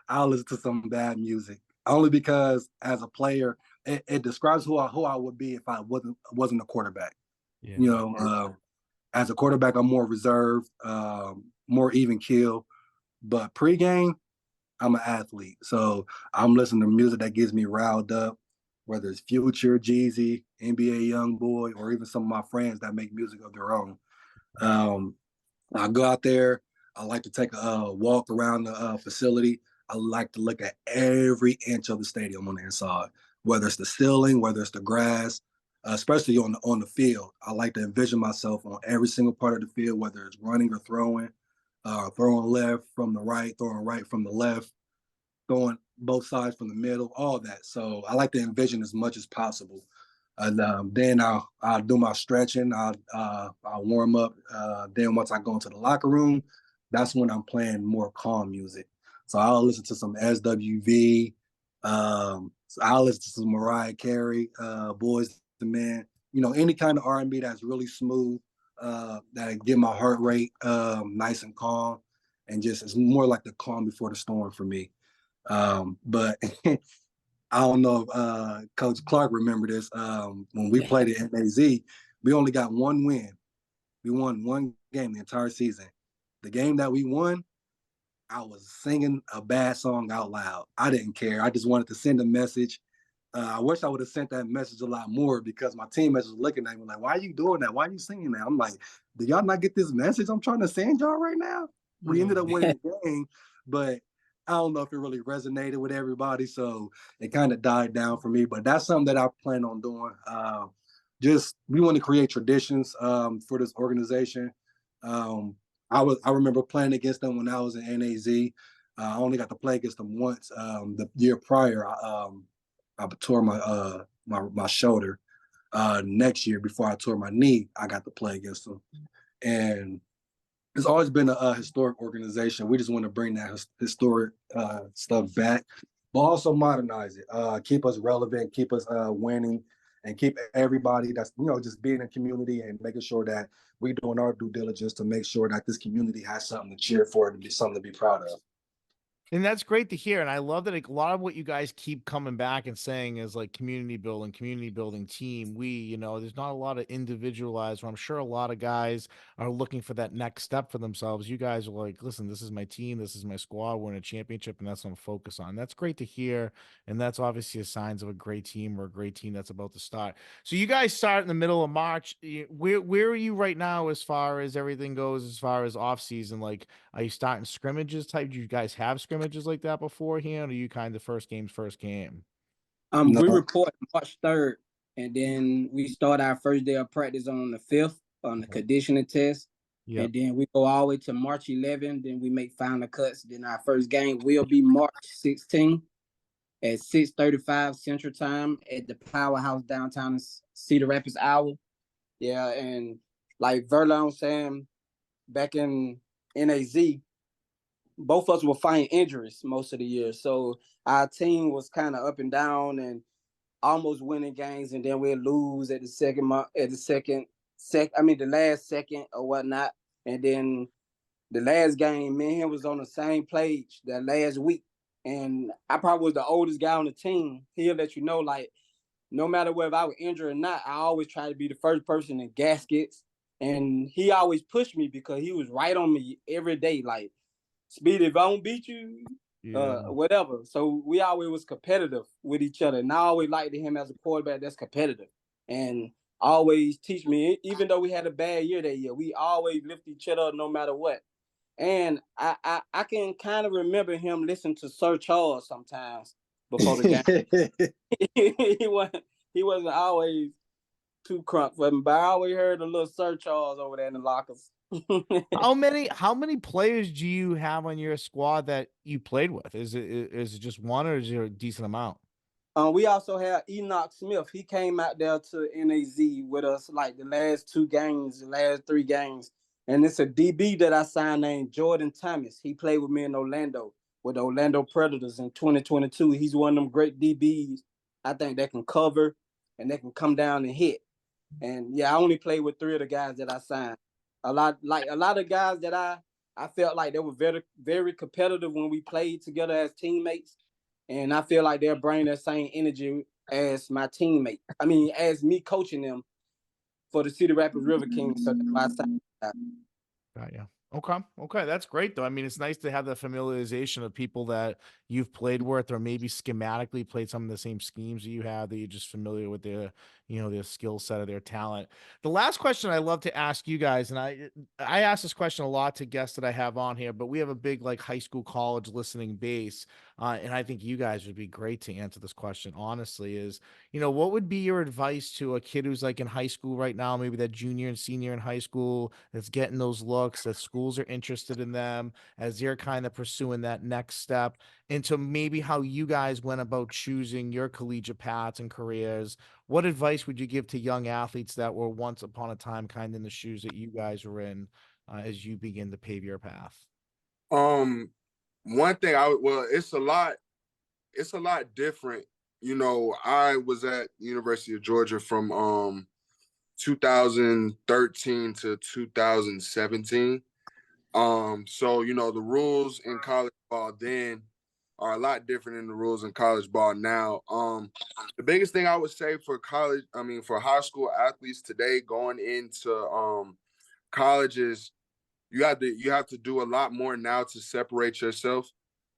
I'll listen to some bad music only because as a player, it describes who I would be if I wasn't a quarterback. Yeah. As a quarterback, I'm more reserved, more even keel. But pregame, I'm an athlete, so I'm listening to music that gets me riled up, whether it's Future, Jeezy, NBA YoungBoy, or even some of my friends that make music of their own. I go out there. I like to take a walk around the facility. I like to look at every inch of the stadium on the inside, whether it's the ceiling, whether it's the grass, especially on the field. I like to envision myself on every single part of the field, whether it's running or throwing left from the right, throwing right from the left, throwing both sides from the middle, all that. So I like to envision as much as possible. And then I'll do my stretching. I'll warm up. Then once I go into the locker room, that's when I'm playing more calm music. So I'll listen to some SWV. So I'll listen to some Mariah Carey, Boys the Men. Any kind of R&B that's really smooth, that get my heart rate nice and calm, and just it's more like the calm before the storm for me. But I don't know if Coach Clark remember this. When we played at MAZ, we only got one win. We won one game the entire season. The game that we won, I was singing a bad song out loud. I didn't care. I just wanted to send a message. I wish I would have sent that message a lot more because my teammates was looking at me like, why are you doing that? Why are you singing that? I'm like, do y'all not get this message I'm trying to send y'all right now? We ended up winning the game, but I don't know if it really resonated with everybody. So it kind of died down for me, but that's something that I plan on doing. We want to create traditions for this organization. I remember playing against them when I was in NAZ. I only got to play against them once. The year prior, I tore my shoulder. Next year, before I tore my knee, I got to play against them, and it's always been a historic organization. We just want to bring that historic stuff back, but also modernize it, keep us relevant, keep us winning, and keep everybody that's just being in community and making sure that we're doing our due diligence to make sure that this community has something to cheer for and be something to be proud of. And that's great to hear. And I love that a lot of what you guys keep coming back and saying is like community building team. There's not a lot of individualized, where I'm sure a lot of guys are looking for that next step for themselves. You guys are like, listen, this is my team. This is my squad. We're in a championship and that's what I'm focused on. That's great to hear. And that's obviously a signs of a great team or a great team that's about to start. So you guys start in the middle of March. Where are you right now as far as everything goes, as far as off season? Like, are you starting scrimmages type? Do you guys have scrimmages? scrimmages like that beforehand, or you kind of first game? We No. report March 3rd, and then we start our first day of practice on the 5th on the conditioning test. Yeah. And then we go all the way to March 11th. Then we make final cuts. Then our first game will be March 16th at 6:35 Central Time at the Powerhouse downtown Cedar Rapids Hour. Yeah, and like Verlon saying, back in NAZ, both of us were fighting injuries most of the year. So our team was kind of up and down and almost winning games, and then we'll lose at the the last second or whatnot. And then the last game, me and him was on the same page that last week. And I probably was the oldest guy on the team. He'll let you know, like, no matter whether I was injured or not, I always try to be the first person in gaskets. And he always pushed me because he was right on me every day. Like, Speedy, if I don't beat you, whatever. So we always was competitive with each other. And I always liked him as a quarterback that's competitive. And always teach me, even though we had a bad year that year, we always lift each other up no matter what. And I can kind of remember him listening to Sir Charles sometimes before the game. he wasn't always too crunk for me, but I always heard a little Sir Charles over there in the lockers. How many players do you have on your squad that you played with? Is it just one, or is there a decent amount? We also have Enoch Smith. He came out there to NAZ with us like the last 3 games. And it's a DB that I signed named Jordan Thomas. He played with me in Orlando with the Orlando Predators in 2022. He's one of them great DBs. I think that can cover and they can come down and hit. And yeah, I only played with 3 of the guys that I signed. A lot of guys that I felt like they were very, very competitive when we played together as teammates. And I feel like they're bringing that same energy as my teammate. I mean, as me coaching them for the Cedar Rapids River Kings. So that's my Got you. Okay, that's great though. I mean, it's nice to have the familiarization of people that you've played with, or maybe schematically played some of the same schemes that you have, that you're just familiar with their, their skill set or their talent. The last question I love to ask you guys, and I ask this question a lot to guests that I have on here, but we have a big like high school, college listening base, and I think you guys would be great to answer this question. Honestly, is what would be your advice to a kid who's like in high school right now, maybe that junior and senior in high school, that's getting those looks, that schools are interested in them as they're kind of pursuing that next step, into maybe how you guys went about choosing your collegiate paths and careers? What advice would you give to young athletes that were once upon a time kind of in the shoes that you guys were in, as you begin to pave your path? One thing it's a lot different. I was at University of Georgia from 2013 to 2017. So the rules in college ball then are a lot different than the rules in college ball now. The biggest thing I would say for for high school athletes today going into college is you have to do a lot more now to separate yourself.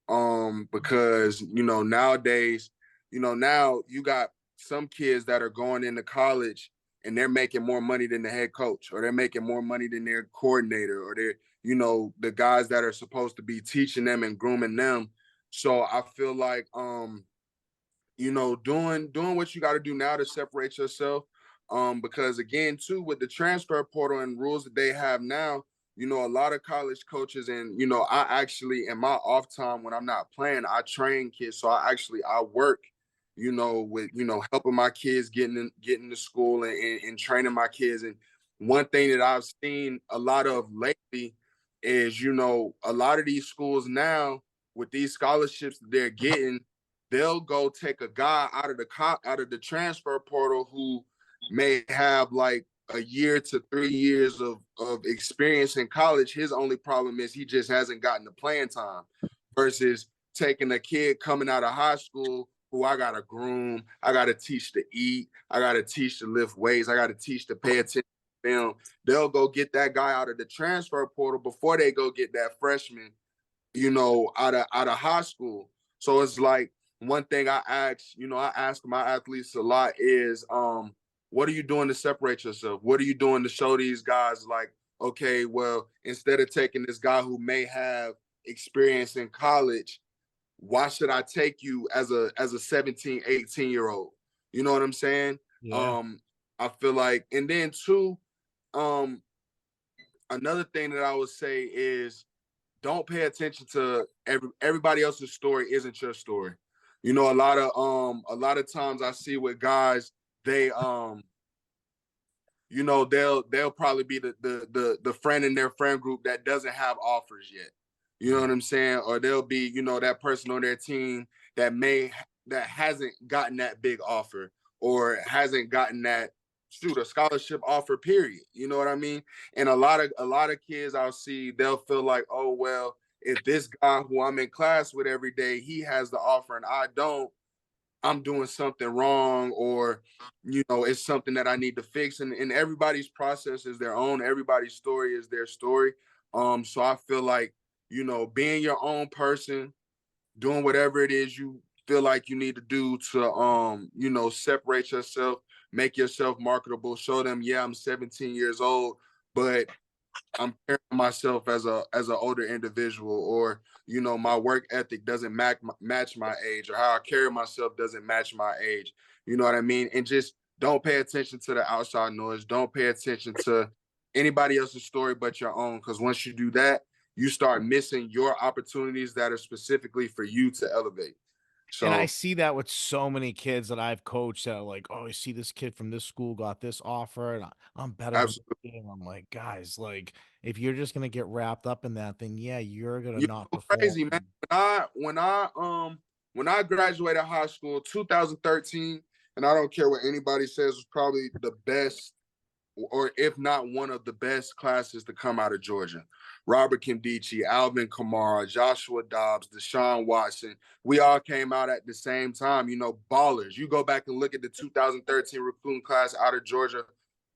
Because nowadays, now you got some kids that are going into college and they're making more money than the head coach, or they're making more money than their coordinator, or they're, the guys that are supposed to be teaching them and grooming them. So I feel like doing what you got to do now to separate yourself. Because again, too, with the transfer portal and rules that they have now, a lot of college coaches, and I actually, in my off time when I'm not playing, I train kids. So I work, with helping my kids getting to school and training my kids. And one thing that I've seen a lot of lately is, a lot of these schools now with these scholarships that they're getting, they'll go take a guy out of the transfer portal who may have like a year to 3 years of experience in college. His only problem is he just hasn't gotten the playing time, versus taking a kid coming out of high school who I got to groom, I got to teach to eat, I got to teach to lift weights, I got to teach to pay attention to film. They'll go get that guy out of the transfer portal before they go get that freshman, out of high school. So it's like, one thing I ask my athletes a lot is, what are you doing to separate yourself? What are you doing to show these guys, like, okay, well, instead of taking this guy who may have experience in college, why should I take you as a 17, 18-year-old? You know what I'm saying? Yeah. I feel like, and then two, another thing that I would say is don't pay attention to everybody else's story isn't your story. You know, a lot of times I see with guys, they you know, they'll probably be the friend in their friend group that doesn't have offers yet. You know what I'm saying? Or they'll be, you know, that person on their team that hasn't gotten that big offer or hasn't gotten that a scholarship offer, period. You know what I mean? And a lot of kids I'll see, they'll feel like, oh well, if this guy who I'm in class with every day, he has the offer and I don't, I'm doing something wrong, or you know, it's something that I need to fix. And everybody's process is their own, everybody's story is their story. So I feel like, you know, being your own person, doing whatever it is you feel like you need to do to you know, separate yourself, make yourself marketable, show them, yeah, I'm 17 years old, but I'm carrying myself as an older individual, or you know, my work ethic doesn't match my age, or how I carry myself doesn't match my age. You know what I mean? And just don't pay attention to the outside noise. Don't pay attention to anybody else's story but your own. Because once you do that, you start missing your opportunities that are specifically for you to elevate. And I So see that with so many kids that I've coached that are like, oh, you see this kid from this school got this offer and I'm better than absolutely, him. I'm like, guys, like if you're just gonna get wrapped up in that, then yeah, you're gonna you not know, perform. crazy man. When I graduated high school, 2013, and I don't care what anybody says, was probably the best, or if not one of the best classes to come out of Georgia. Robert Kimdichie, Alvin Kamara, Joshua Dobbs, Deshaun Watson. We all came out at the same time, you know, ballers. You go back and look at the 2013 recruiting class out of Georgia,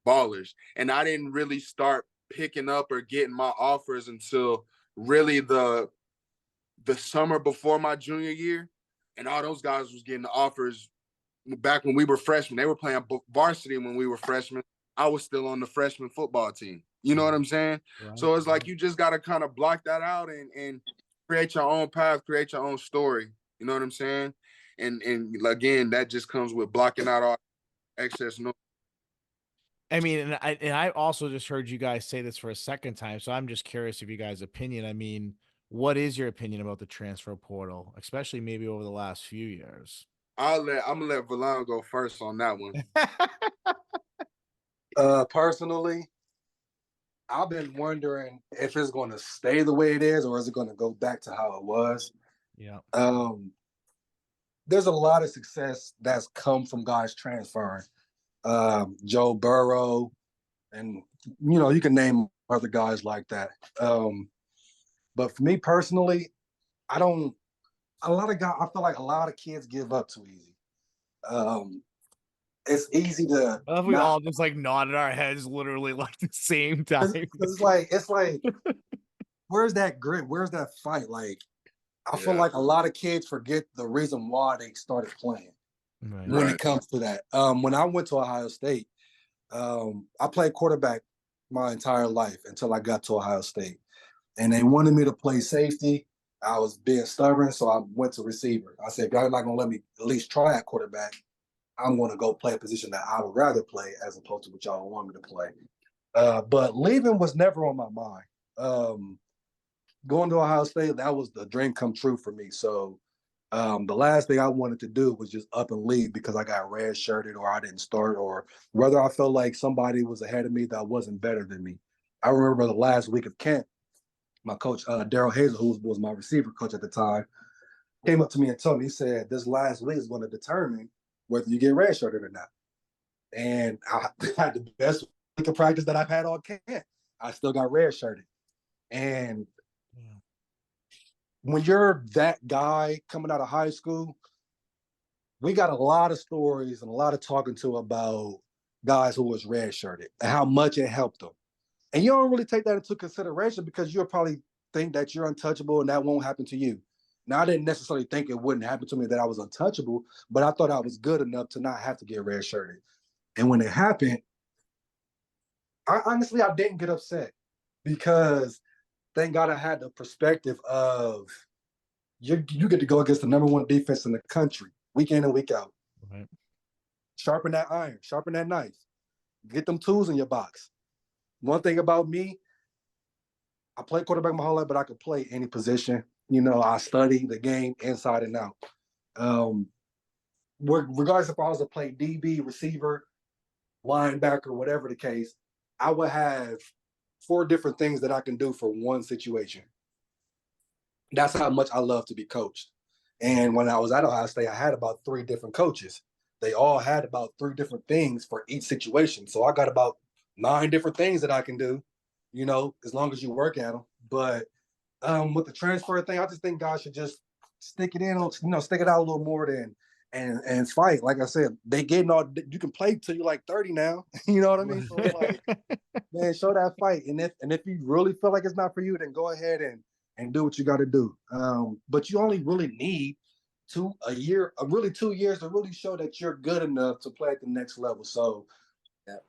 ballers. And I didn't really start picking up or getting my offers until really the summer before my junior year. And all those guys was getting the offers back when we were freshmen. They were playing varsity when we were freshmen. I was still on the freshman football team. You know what I'm saying? Right. So it's like you just got to kind of block that out and create your own path, create your own story. You know what I'm saying? And again, that just comes with blocking out all excess noise. I mean, and I also just heard you guys say this for a second time, so I'm just curious of you guys' opinion. I mean, what is your opinion about the transfer portal, especially maybe over the last few years? I'm gonna let Verlon go first on that one. Personally, I've been wondering if it's going to stay the way it is or is it going to go back to how it was. Yeah. There's a lot of success that's come from guys transferring. Joe Burrow, and you know, you can name other guys like that. But for me personally, I don't. A lot of guys, I feel like a lot of kids give up too easy. It's easy to I love we all just like nodded our heads literally like the same time. It's like, where's that grit? Where's that fight? Like, I feel like a lot of kids forget the reason why they started playing when it comes to that. When I went to Ohio State, I played quarterback my entire life until I got to Ohio State. And they wanted me to play safety. I was being stubborn, so I went to receiver. I said, "God's not going to let me at least try at quarterback. I'm going to go play a position that I would rather play as opposed to what y'all want me to play." But leaving was never on my mind. Going to Ohio State, that was the dream come true for me. So the last thing I wanted to do was just up and leave because I got red shirted or I didn't start, or whether I felt like somebody was ahead of me that wasn't better than me. I remember the last week of camp, my coach, Daryl Hazel, who was my receiver coach at the time, came up to me and told me, he said, "This last week is going to determine whether you get redshirted or not." And I had the best week of practice that I've had all camp. I still got redshirted. And when you're that guy coming out of high school, we got a lot of stories and a lot of talking to about guys who was redshirted and how much it helped them. And you don't really take that into consideration because you'll probably think that you're untouchable and that won't happen to you. Now, I didn't necessarily think it wouldn't happen to me that I was untouchable, but I thought I was good enough to not have to get redshirted. And when it happened, I didn't get upset because thank God I had the perspective of you get to go against the #1 defense in the country week in and week out. Right. Sharpen that iron, sharpen that knife. Get them tools in your box. One thing about me, I played quarterback my whole life, but I could play any position. You know, I study the game inside and out. Um, Regardless if I was to play DB, receiver, linebacker, whatever the case, I would have 4 different things that I can do for one situation. That's how much I love to be coached. And when I was at Ohio State, I had about 3 different coaches. They all had about 3 different things for each situation. So I got about 9 different things that I can do, you know, as long as you work at them. But with the transfer thing, I just think guys should just stick it in, you know, stick it out a little more than and fight. Like I said, they getting all you can play till you're like 30 now. You know what I mean? So it's like, man, show that fight. And if you really feel like it's not for you, then go ahead and do what you got to do. But you only really need really 2 years to really show that you're good enough to play at the next level. So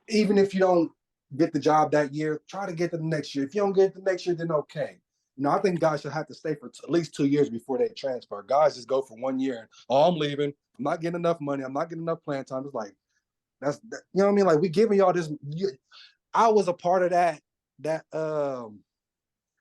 even if you don't get the job that year, try to get the next year. If you don't get the next year, then okay. You know, I think guys should have to stay for at least 2 years before they transfer. Guys just go for 1 year and, I'm leaving. I'm not getting enough money. I'm not getting enough playing time. It's like, you know what I mean? Like, we giving y'all this. I was a part of that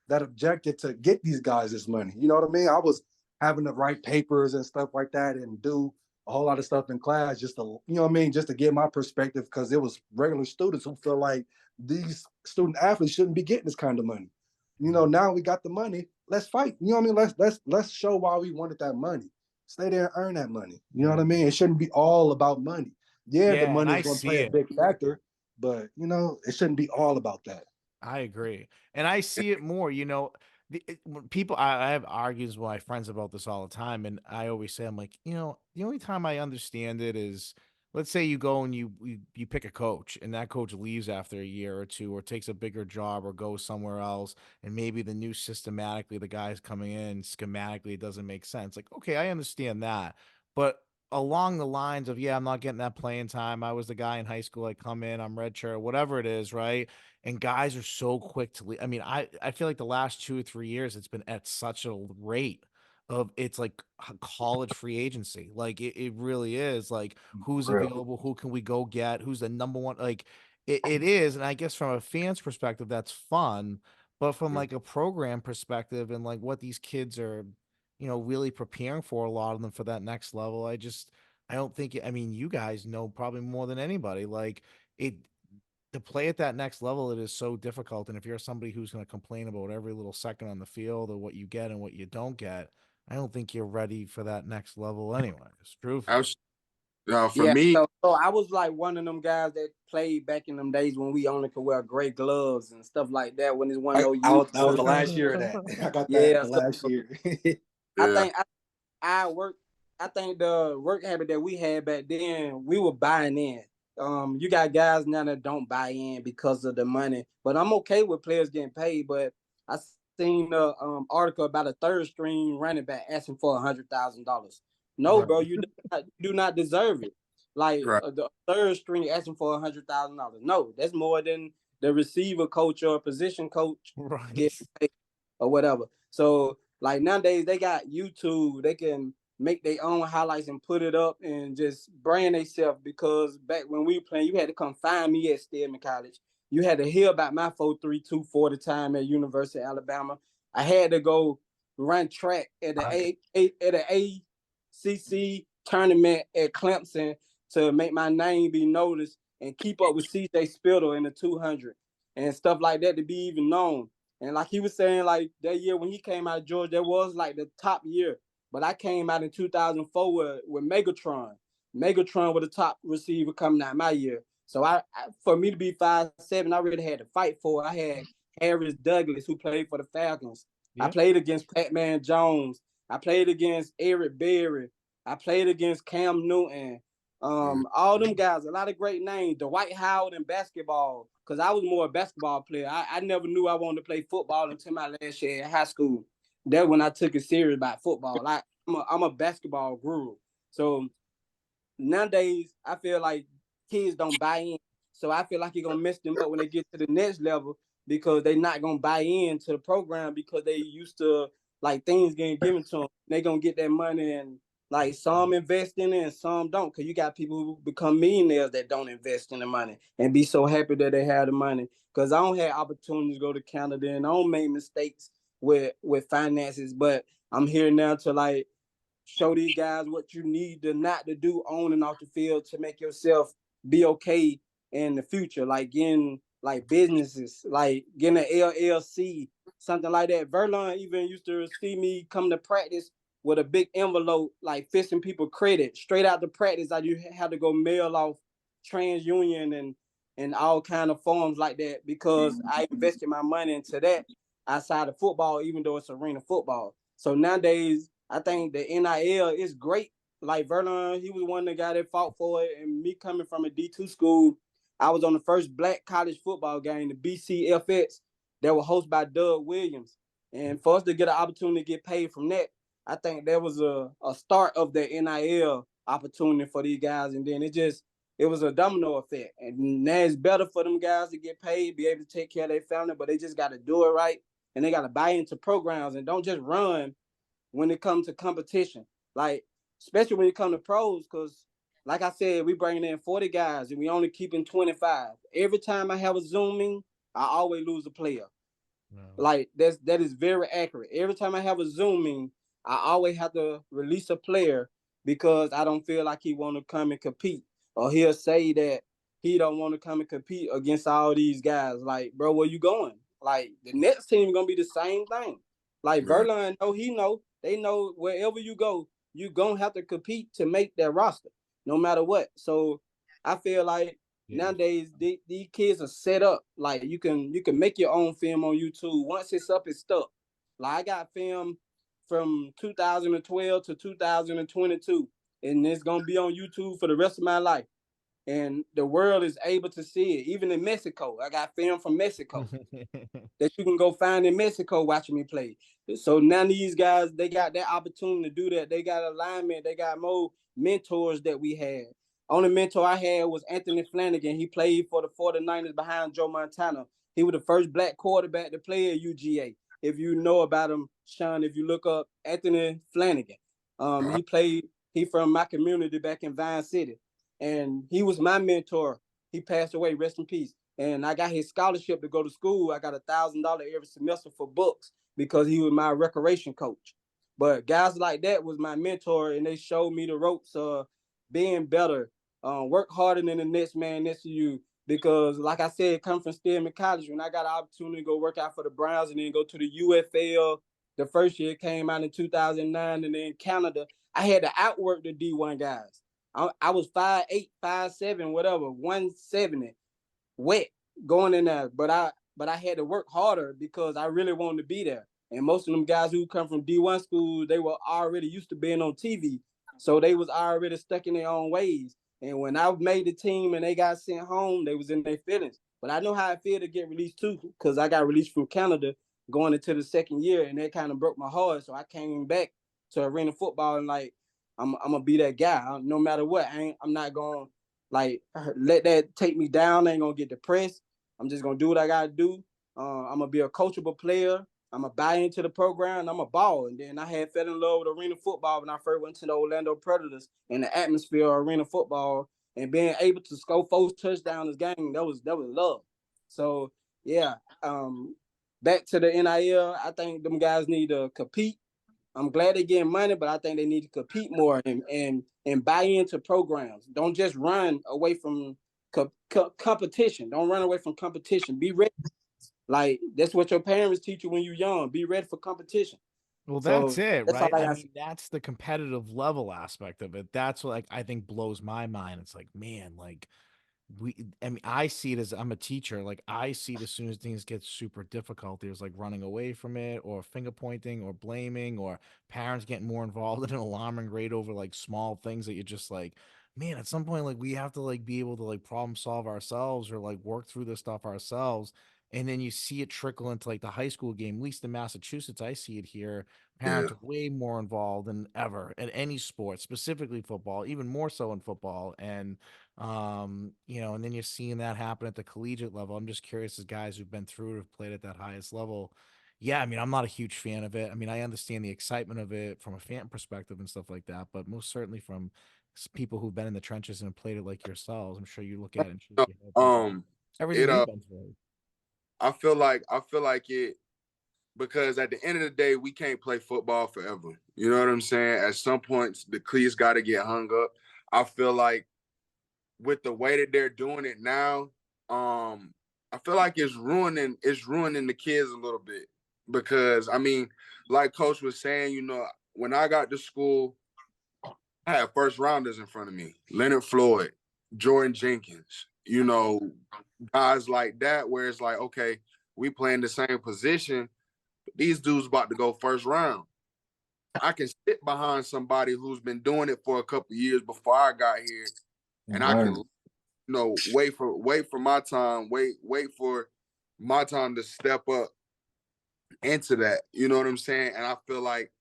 objective to get these guys this money. You know what I mean? I was having to write papers and stuff like that and do a whole lot of stuff in class just to, you know what I mean, just to get my perspective, because it was regular students who feel like these student athletes shouldn't be getting this kind of money. You know, now we got the money, let's fight. You know what I mean? Let's show why we wanted that money. Stay there and earn that money. You know what I mean? It shouldn't be all about money. Yeah, the money is going to play a big factor, but you know, it shouldn't be all about that. I agree. And I see it more, you know, when people, I have arguments with my friends about this all the time. And I always say, I'm like, you know, the only time I understand it is, let's say you go and you pick a coach and that coach leaves after a year or two, or takes a bigger job or goes somewhere else. And maybe the new systematically, the guy's coming in schematically, it doesn't make sense. Like, okay, I understand that. But along the lines of, yeah, I'm not getting that playing time. I was the guy in high school. I come in, I'm red shirt, whatever it is, right? And guys are so quick to leave. I mean, I feel like the last 2 or 3 years, it's been at such a rate of, it's like a college free agency. Like it really is. Like, who's Real. available? Who can we go get? Who's the #1? Like it is. And I guess from a fan's perspective, that's fun. But from like a program perspective and like what these kids are, you know, really preparing for, a lot of them for that next level, I don't think, I mean, you guys know probably more than anybody. Like it, to play at that next level, it is so difficult. And if you're somebody who's going to complain about every little second on the field or what you get and what you don't get, I don't think you're ready for that next level anyways. Truthfully. For Yeah, me, so I was like one of them guys that played back in them days when we only could wear gray gloves and stuff like that. When there's one no use. That was the last year of that. I got that Yeah, the so last year. I yeah, think I work. I think the work habit that we had back then, we were buying in. You got guys now that don't buy in because of the money, but I'm okay with players getting paid. But I seen a article about a third string running back asking for $100,000. No, Right. bro, you do not deserve it. Like right. the third string asking for $100,000. No, that's more than the receiver coach or position coach get Right. paid or whatever. So like nowadays they got YouTube, they can make their own highlights and put it up and just brand themselves, because back when we were playing, you had to come find me at Stedman College. You had to hear about my 4.32 40 time at University of Alabama. I had to go run track at the ACC tournament at Clemson to make my name be noticed and keep up with CJ Spittle in the 200 and stuff like that to be even known. And like he was saying, like that year when he came out of Georgia, that was like the top year. But I came out in 2004 with Megatron. Megatron was the top receiver coming out my year. So for me to be 5'7", I really had to fight for it. I had Harris Douglas, who played for the Falcons. I Yeah. played against Pat-Man Jones. I played against Eric Berry. I played against Cam Newton. All them guys, a lot of great names. Dwight Howard in basketball, because I was more a basketball player. I never knew I wanted to play football until my last year in high school. That when I took it serious about football. I'm a basketball guru. So nowadays, I feel like kids don't buy in. So I feel like you're gonna mess them up when they get to the next level, because they're not gonna buy in to the program because they used to like things getting given to them. They gonna get that money, and like some invest in it and some don't. Cause you got people who become millionaires that don't invest in the money and be so happy that they have the money. Cause I don't have opportunities to go to Canada and I don't make mistakes with finances, but I'm here now to like show these guys what you need to not to do on and off the field to make yourself be okay in the future, like getting like businesses, like getting an LLC, something like that. Verlon even used to see me come to practice with a big envelope, like fixing people credit straight out to practice. I you had to go mail off TransUnion and all kind of forms like that because I invested my money into that outside of football, even though it's arena football. So nowadays, I think the NIL is great. Like Verlon, he was one of the guys that fought for it. And me coming from a D2 school, I was on the first black college football game, the BCFX, that was hosted by Doug Williams. And for us to get an opportunity to get paid from that, I think that was a start of the NIL opportunity for these guys. And then it was a domino effect. And now it's better for them guys to get paid, be able to take care of their family, but they just got to do it right. And they got to buy into programs and don't just run when it comes to competition. Like, especially when it comes to pros, because like I said, we bringing in 40 guys and we only keeping 25. Every time I have a Zooming, I always lose a player. No. Like that is very accurate. Every time I have a Zooming, I always have to release a player because I don't feel like he want to come and compete. Or he'll say that he don't want to come and compete against all these guys. Like, bro, where you going? Like the next team gonna be the same thing. Like Verlon, they know wherever you go, you gonna have to compete to make that roster, no matter what. So I feel like nowadays these kids are set up. Like you can make your own film on YouTube. Once it's up, it's stuck. Like I got film from 2012 to 2022, and it's gonna be on YouTube for the rest of my life. And the world is able to see it. Even in Mexico, I got film from Mexico that you can go find in Mexico watching me play. So now these guys, they got that opportunity to do that. They got alignment. They got more mentors that we had. Only mentor I had was Anthony Flanagan. He played for the 49ers behind Joe Montana. He was the first black quarterback to play at UGA. If you know about him, Shaun, if you look up Anthony Flanagan, he from my community back in Vine City. And he was my mentor. He passed away, rest in peace. And I got his scholarship to go to school. I got $1,000 every semester for books because he was my recreation coach. But guys like that was my mentor, and they showed me the ropes of being better, work harder than the next man next to you. Because, like I said, come from Stedman College, when I got an opportunity to go work out for the Browns and then go to the UFL, the first year came out in 2009, and then Canada, I had to outwork the D1 guys. I was 5'8", 5'7", whatever, 170, wet going in there. But I had to work harder because I really wanted to be there. And most of them guys who come from D1 schools, they were already used to being on TV. So they was already stuck in their own ways. And when I made the team and they got sent home, they was in their feelings. But I know how I feel to get released too, because I got released from Canada going into the second year, and that kind of broke my heart. So I came back to arena football and like, I'm gonna be that guy. No matter what, I'm not gonna like let that take me down. I ain't gonna get depressed. I'm just gonna do what I gotta do. I'm gonna be a coachable player. I'm gonna buy into the program. And I'm a ball. And then I had fell in love with arena football when I first went to the Orlando Predators and the atmosphere of arena football and being able to score 4 touchdowns this game. That was love. So yeah, back to the NIL. I think them guys need to compete. I'm glad they're getting money, but I think they need to compete more and buy into programs. Don't just run away from competition. Don't run away from competition. Be ready. Like that's what your parents teach you when you're young. Be ready for competition. Well, that's it, that's right? I mean, that's the competitive level aspect of it. That's what like I think blows my mind. It's like, man, like I mean, I see it as I'm a teacher. Like I see it as soon as things get super difficult, there's like running away from it or finger pointing or blaming or parents getting more involved in an alarming rate over like small things that you're just like, man, at some point, like we have to like be able to like problem solve ourselves or like work through this stuff ourselves. And then you see it trickle into like the high school game, at least in Massachusetts. I see it here. Parents are way more involved than ever at any sport, specifically football, even more so in football. And and then you're seeing that happen at the collegiate level. I'm just curious as guys who've been through it, have played at that highest level, Yeah, I mean, I'm not a huge fan of it. I mean, I understand the excitement of it from a fan perspective and stuff like that, but most certainly from people who've been in the trenches and played it like yourselves, I'm sure you look at it and shake your head thinking everything It you've been through. I feel like it, because at the end of the day, we can't play football forever. You know what I'm saying? At some points, the cleats got to get hung up. I feel like with the way that they're doing it now, I feel like it's ruining the kids a little bit, because I mean, like Coach was saying, you know, when I got to school, I had first rounders in front of me: Leonard Floyd, Jordan Jenkins, you know, guys like that, where it's like, okay, we playing the same position, but these dudes about to go first round. I can sit behind somebody who's been doing it for a couple of years before I got here, and I can, wait for my time, wait for my time to step up into that. You know what I'm saying? And I feel like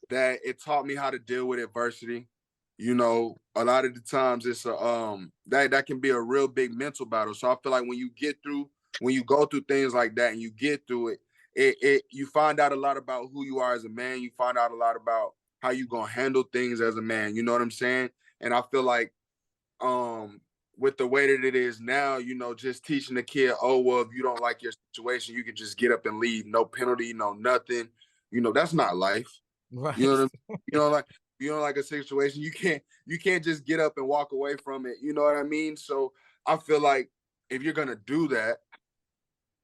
that it taught me how to deal with adversity. You know, a lot of the times it's that can be a real big mental battle. So I feel like when you go through things like that and you get through it, you find out a lot about who you are as a man. You find out a lot about how you gonna handle things as a man. You know what I'm saying? And I feel like with the way that it is now, you know, just teaching the kid, oh well, if you don't like your situation, you can just get up and leave, no penalty, no nothing. You know, that's not life. Right. You know what I mean? You don't like a situation, you can't just get up and walk away from it. You know what I mean? So I feel like if you're gonna do that,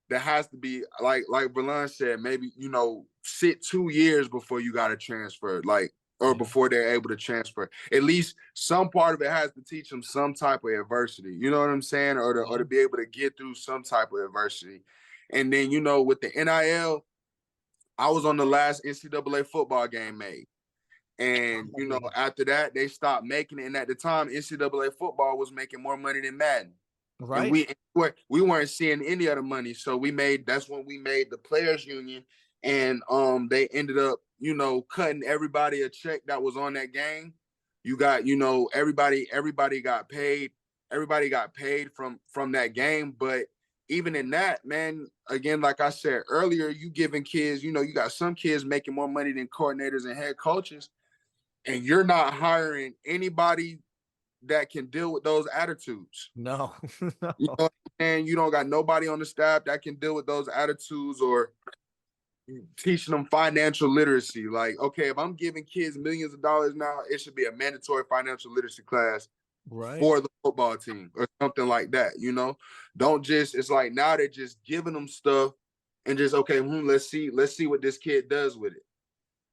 there has to be, like Verlon said, maybe, you know, sit 2 years before you got to transfer, or before they're able to transfer. At least some part of it has to teach them some type of adversity. You know what I'm saying? Or to be able to get through some type of adversity. And then, you know, with the NIL, I was on the last NCAA football game made. And, you know, after that, they stopped making it. And at the time, NCAA football was making more money than Madden. Right. And we weren't seeing any of the money. So that's when we made the players union. And they ended up, you know, cutting everybody a check that was on that game. You got, you know, everybody got paid. Everybody got paid from that game. But even in that, man, again, like I said earlier, you giving kids, you know, you got some kids making more money than coordinators and head coaches, and you're not hiring anybody that can deal with those attitudes. No. No. You know what I'm saying? You don't got nobody on the staff that can deal with those attitudes or teaching them financial literacy. Like, okay, if I'm giving kids millions of dollars now, it should be a mandatory financial literacy class for the football team or something like that, you know? Don't just, it's like now they're just giving them stuff and just, okay, let's see what this kid does with it.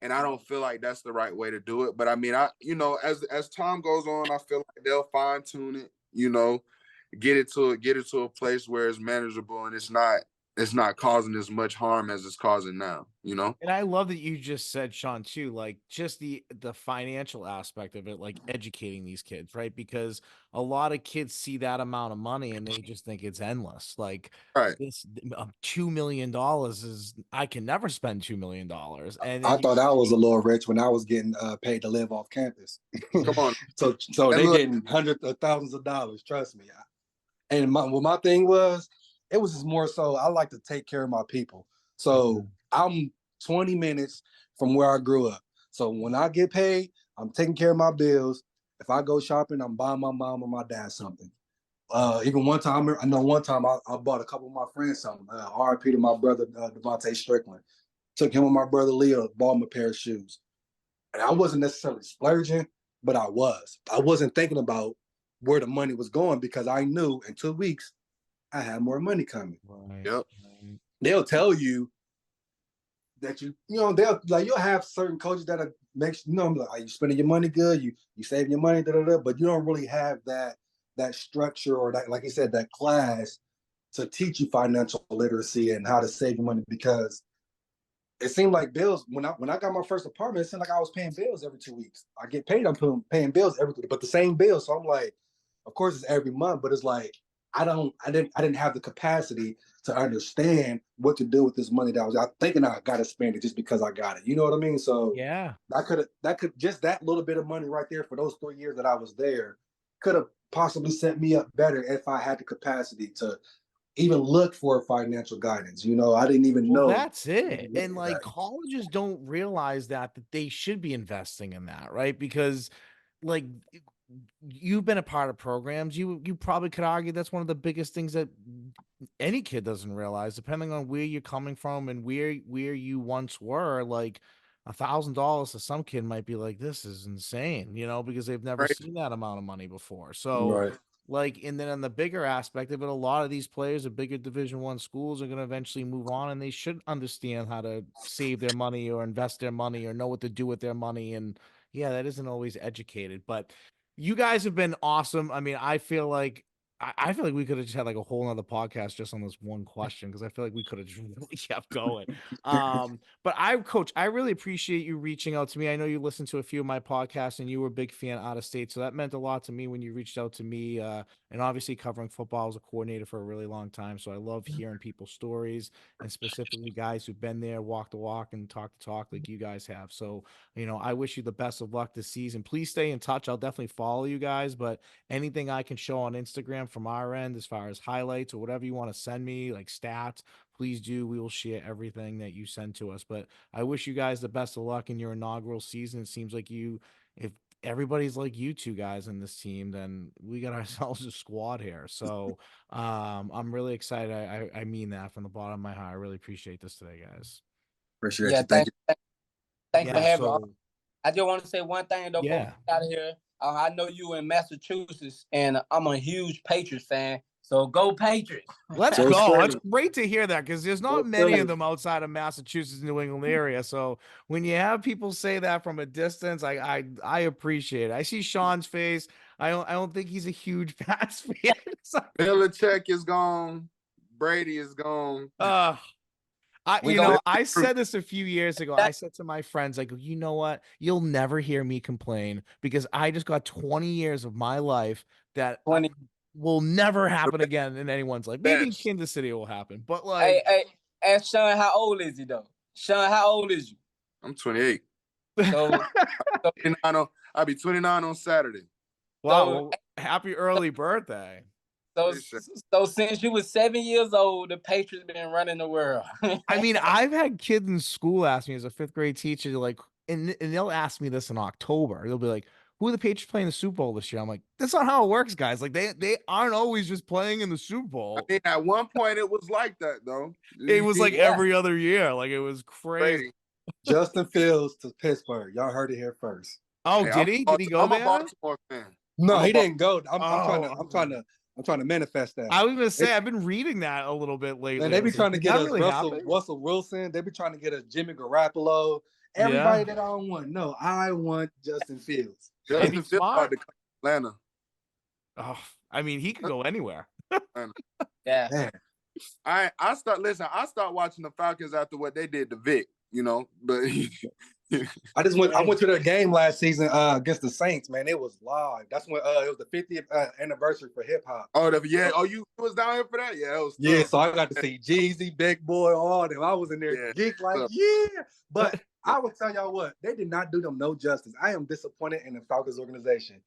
And I don't feel like that's the right way to do it. But I mean, you know, as time goes on, I feel like they'll fine tune it, you know, get it to a place where it's manageable and it's not causing as much harm as it's causing now, you know? And I love that you just said, Shaun, too, like just the financial aspect of it, like educating these kids, right? Because a lot of kids see that amount of money and they just think it's endless. Like this $2 million is, I can never spend $2 million. And I thought I was a little rich when I was getting paid to live off campus. Come on. So they getting hundreds of thousands of dollars. Trust me. And my thing was, it was just more so I like to take care of my people. So I'm 20 minutes from where I grew up. So when I get paid, I'm taking care of my bills. If I go shopping, I'm buying my mom or my dad something. Even one time, I bought a couple of my friends something. RIP to my brother, Devontae Strickland. Took him and my brother Leo, bought him a pair of shoes. And I wasn't necessarily splurging, but I was. I wasn't thinking about where the money was going because I knew in 2 weeks I had more money coming. Right. Yep. They'll tell you that you'll have certain coaches that are like, are you spending your money good? You saving your money, but you don't really have that structure or that, like you said, that class to teach you financial literacy and how to save your money, because it seemed like bills, when I got my first apartment, it seemed like I was paying bills every 2 weeks. I get paid, I'm paying bills but the same bill. So I'm like, of course it's every month, but it's like I didn't have the capacity to understand what to do with this money that I was thinking I gotta spend it just because I got it. You know what I mean? So yeah, that could just that little bit of money right there for those 3 years that I was there could have possibly set me up better if I had the capacity to even look for financial guidance. You know, I didn't even Well, know. that's it. And like colleges don't realize that they should be investing in that, right? Because like you've been a part of programs, you probably could argue that's one of the biggest things that any kid doesn't realize, depending on where you're coming from and where you once were. Like $1,000 to some kid might be like, this is insane, because they've never Right. seen that amount of money before. So Right. like, and then on the bigger aspect of it, a lot of these players at bigger Division I schools are going to eventually move on, and they should understand how to save their money or invest their money or know what to do with their money. And yeah, that isn't always educated, but you guys have been awesome. I mean, I feel like we could have just had like a whole nother podcast just on this one question, because I feel like we could have just really kept going. But Coach, I really appreciate you reaching out to me. I know you listened to a few of my podcasts and you were a big fan out of state, so that meant a lot to me when you reached out to me. And obviously covering football, I was a coordinator for a really long time, so I love hearing people's stories, and specifically guys who've been there, walked the walk, and talked the talk like you guys have. So I wish you the best of luck this season. Please stay in touch. I'll definitely follow you guys, but anything I can show on Instagram from our end as far as highlights or whatever you want to send me, like stats, please do. We will share everything that you send to us. But I wish you guys the best of luck in your inaugural season. It seems like if everybody's like you two guys in this team, then we got ourselves a squad here. So I'm really excited. I mean that from the bottom of my heart. I really appreciate this today, guys. Appreciate Yeah, you. Thank you. thanks for having me. So I just want to say one thing though, before we yeah. get out of here. I know you in Massachusetts, and I'm a huge Patriots fan. So go Patriots! Let's Go go. Philly. It's great to hear that, because there's not Go many Philly. of them outside of Massachusetts, New England area. So when you have people say that from a distance, I appreciate it. I see Sean's face. I don't think he's a huge Pats fan. Belichick is gone. Brady is gone. I said this a few years ago. I said to my friends, like, you know what? You'll never hear me complain, because I just got 20 years of my life that 20. will never happen again in anyone's life. Maybe in Best. Kansas City it will happen, but like, Hey, ask Sean, how old is he though? Sean, how old is you? I'm 28. So, I'll be 29 on Saturday. wow, so, well, happy early birthday. so since you was 7 years old, the Patriots been running the world. I mean, I've had kids in school ask me as a fifth grade teacher, like, and they'll ask me this in October. They'll be like, who are the Patriots playing the Super Bowl this year? I'm like, that's not how it works, guys. Like they aren't always just playing in the Super Bowl. I mean, at one point it was like that though. It was like every other year. Like it was crazy. Justin Fields to Pittsburgh. Y'all heard it here first. Oh, hey, did he? Did he go I'm there? a Baltimore fan. No, he didn't go. I'm trying to manifest that. I was gonna say I've been reading that a little bit lately. And they be trying to get us really Russell Wilson. They be trying to get us Jimmy Garoppolo. Everybody that I don't want. No, I want Justin Fields. Justin Fields about to come to Atlanta. Oh, I mean, he could go anywhere. Yeah. Man. I start watching the Falcons after what they did to Vic, but I went to their game last season against the Saints, man. It was live. That's when it was the 50th anniversary for hip hop. Oh, you was down here for that? Yeah, it was yeah. So I got to see Jeezy, Big Boy, all them. I was in there geek like, But I will tell y'all what, they did not do them no justice. I am disappointed in the Falcons organization.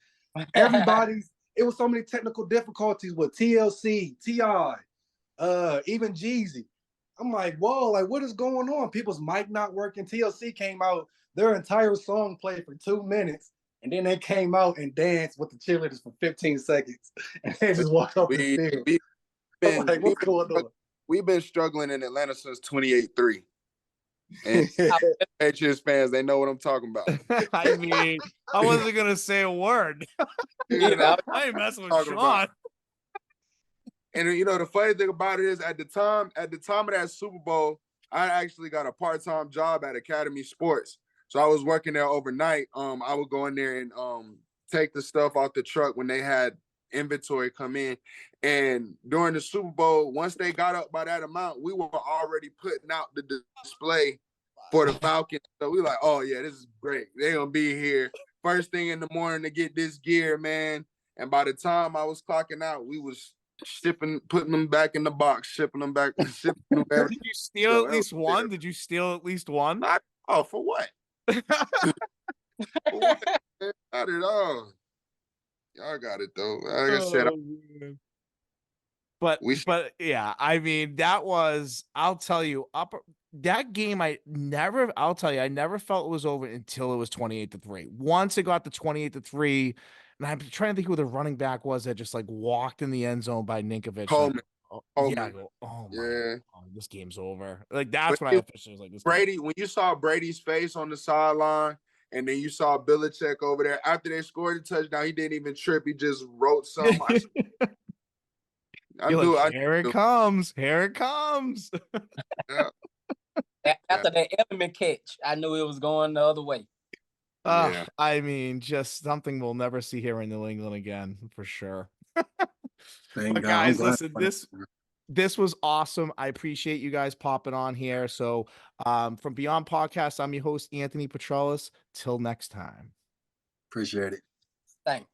It was so many technical difficulties with TLC, T.I., even Jeezy. I'm like, whoa, like what is going on? People's mic not working. TLC came out, their entire song played for 2 minutes, and then they came out and danced with the cheerleaders for 15 seconds. And they just walked off the field. I'm like, what's going on? We've been struggling in Atlanta since 28-3. And Patriots fans, they know what I'm talking about. I mean, I wasn't gonna say a word. I ain't messing with Sean. And the funny thing about it is, at the time of that Super Bowl, I actually got a part-time job at Academy Sports. So I was working there overnight. I would go in there and take the stuff off the truck when they had inventory come in. And during the Super Bowl, once they got up by that amount, we were already putting out the display for the Falcons. So we were like, oh yeah, this is great. They're gonna be here first thing in the morning to get this gear, man. And by the time I was clocking out, we was putting them back in the box, shipping them back. Did you steal at least one? Did you steal at least one? For what? Not at all. Y'all got it though. Like I said, But We yeah, I mean, that was, I'll tell you, that game, I'll tell you, I never felt it was over until it was 28-3. Once it got to 28-3, and I'm trying to think who the running back was that just like walked in the end zone by Ninkovich. Like, Coleman. yeah, I Coleman. go, oh my Yeah. God, this game's over. Like, But that's when I officially was like, this Brady, when you saw Brady's face on the sideline, and then you saw Belichick over there after they scored the touchdown, he didn't even trip. He just wrote something. I You're knew. like, I here it knew. comes, here it comes. Yeah. After that element catch, I knew it was going the other way. Yeah. I mean, just something we'll never see here in New England again, for sure. Thank But God. I'm guys, glad. listen, this was awesome. I appreciate you guys popping on here. So from Beyond Podcast, I'm your host, Anthony Petrolis. Till next time. Appreciate it. Thanks.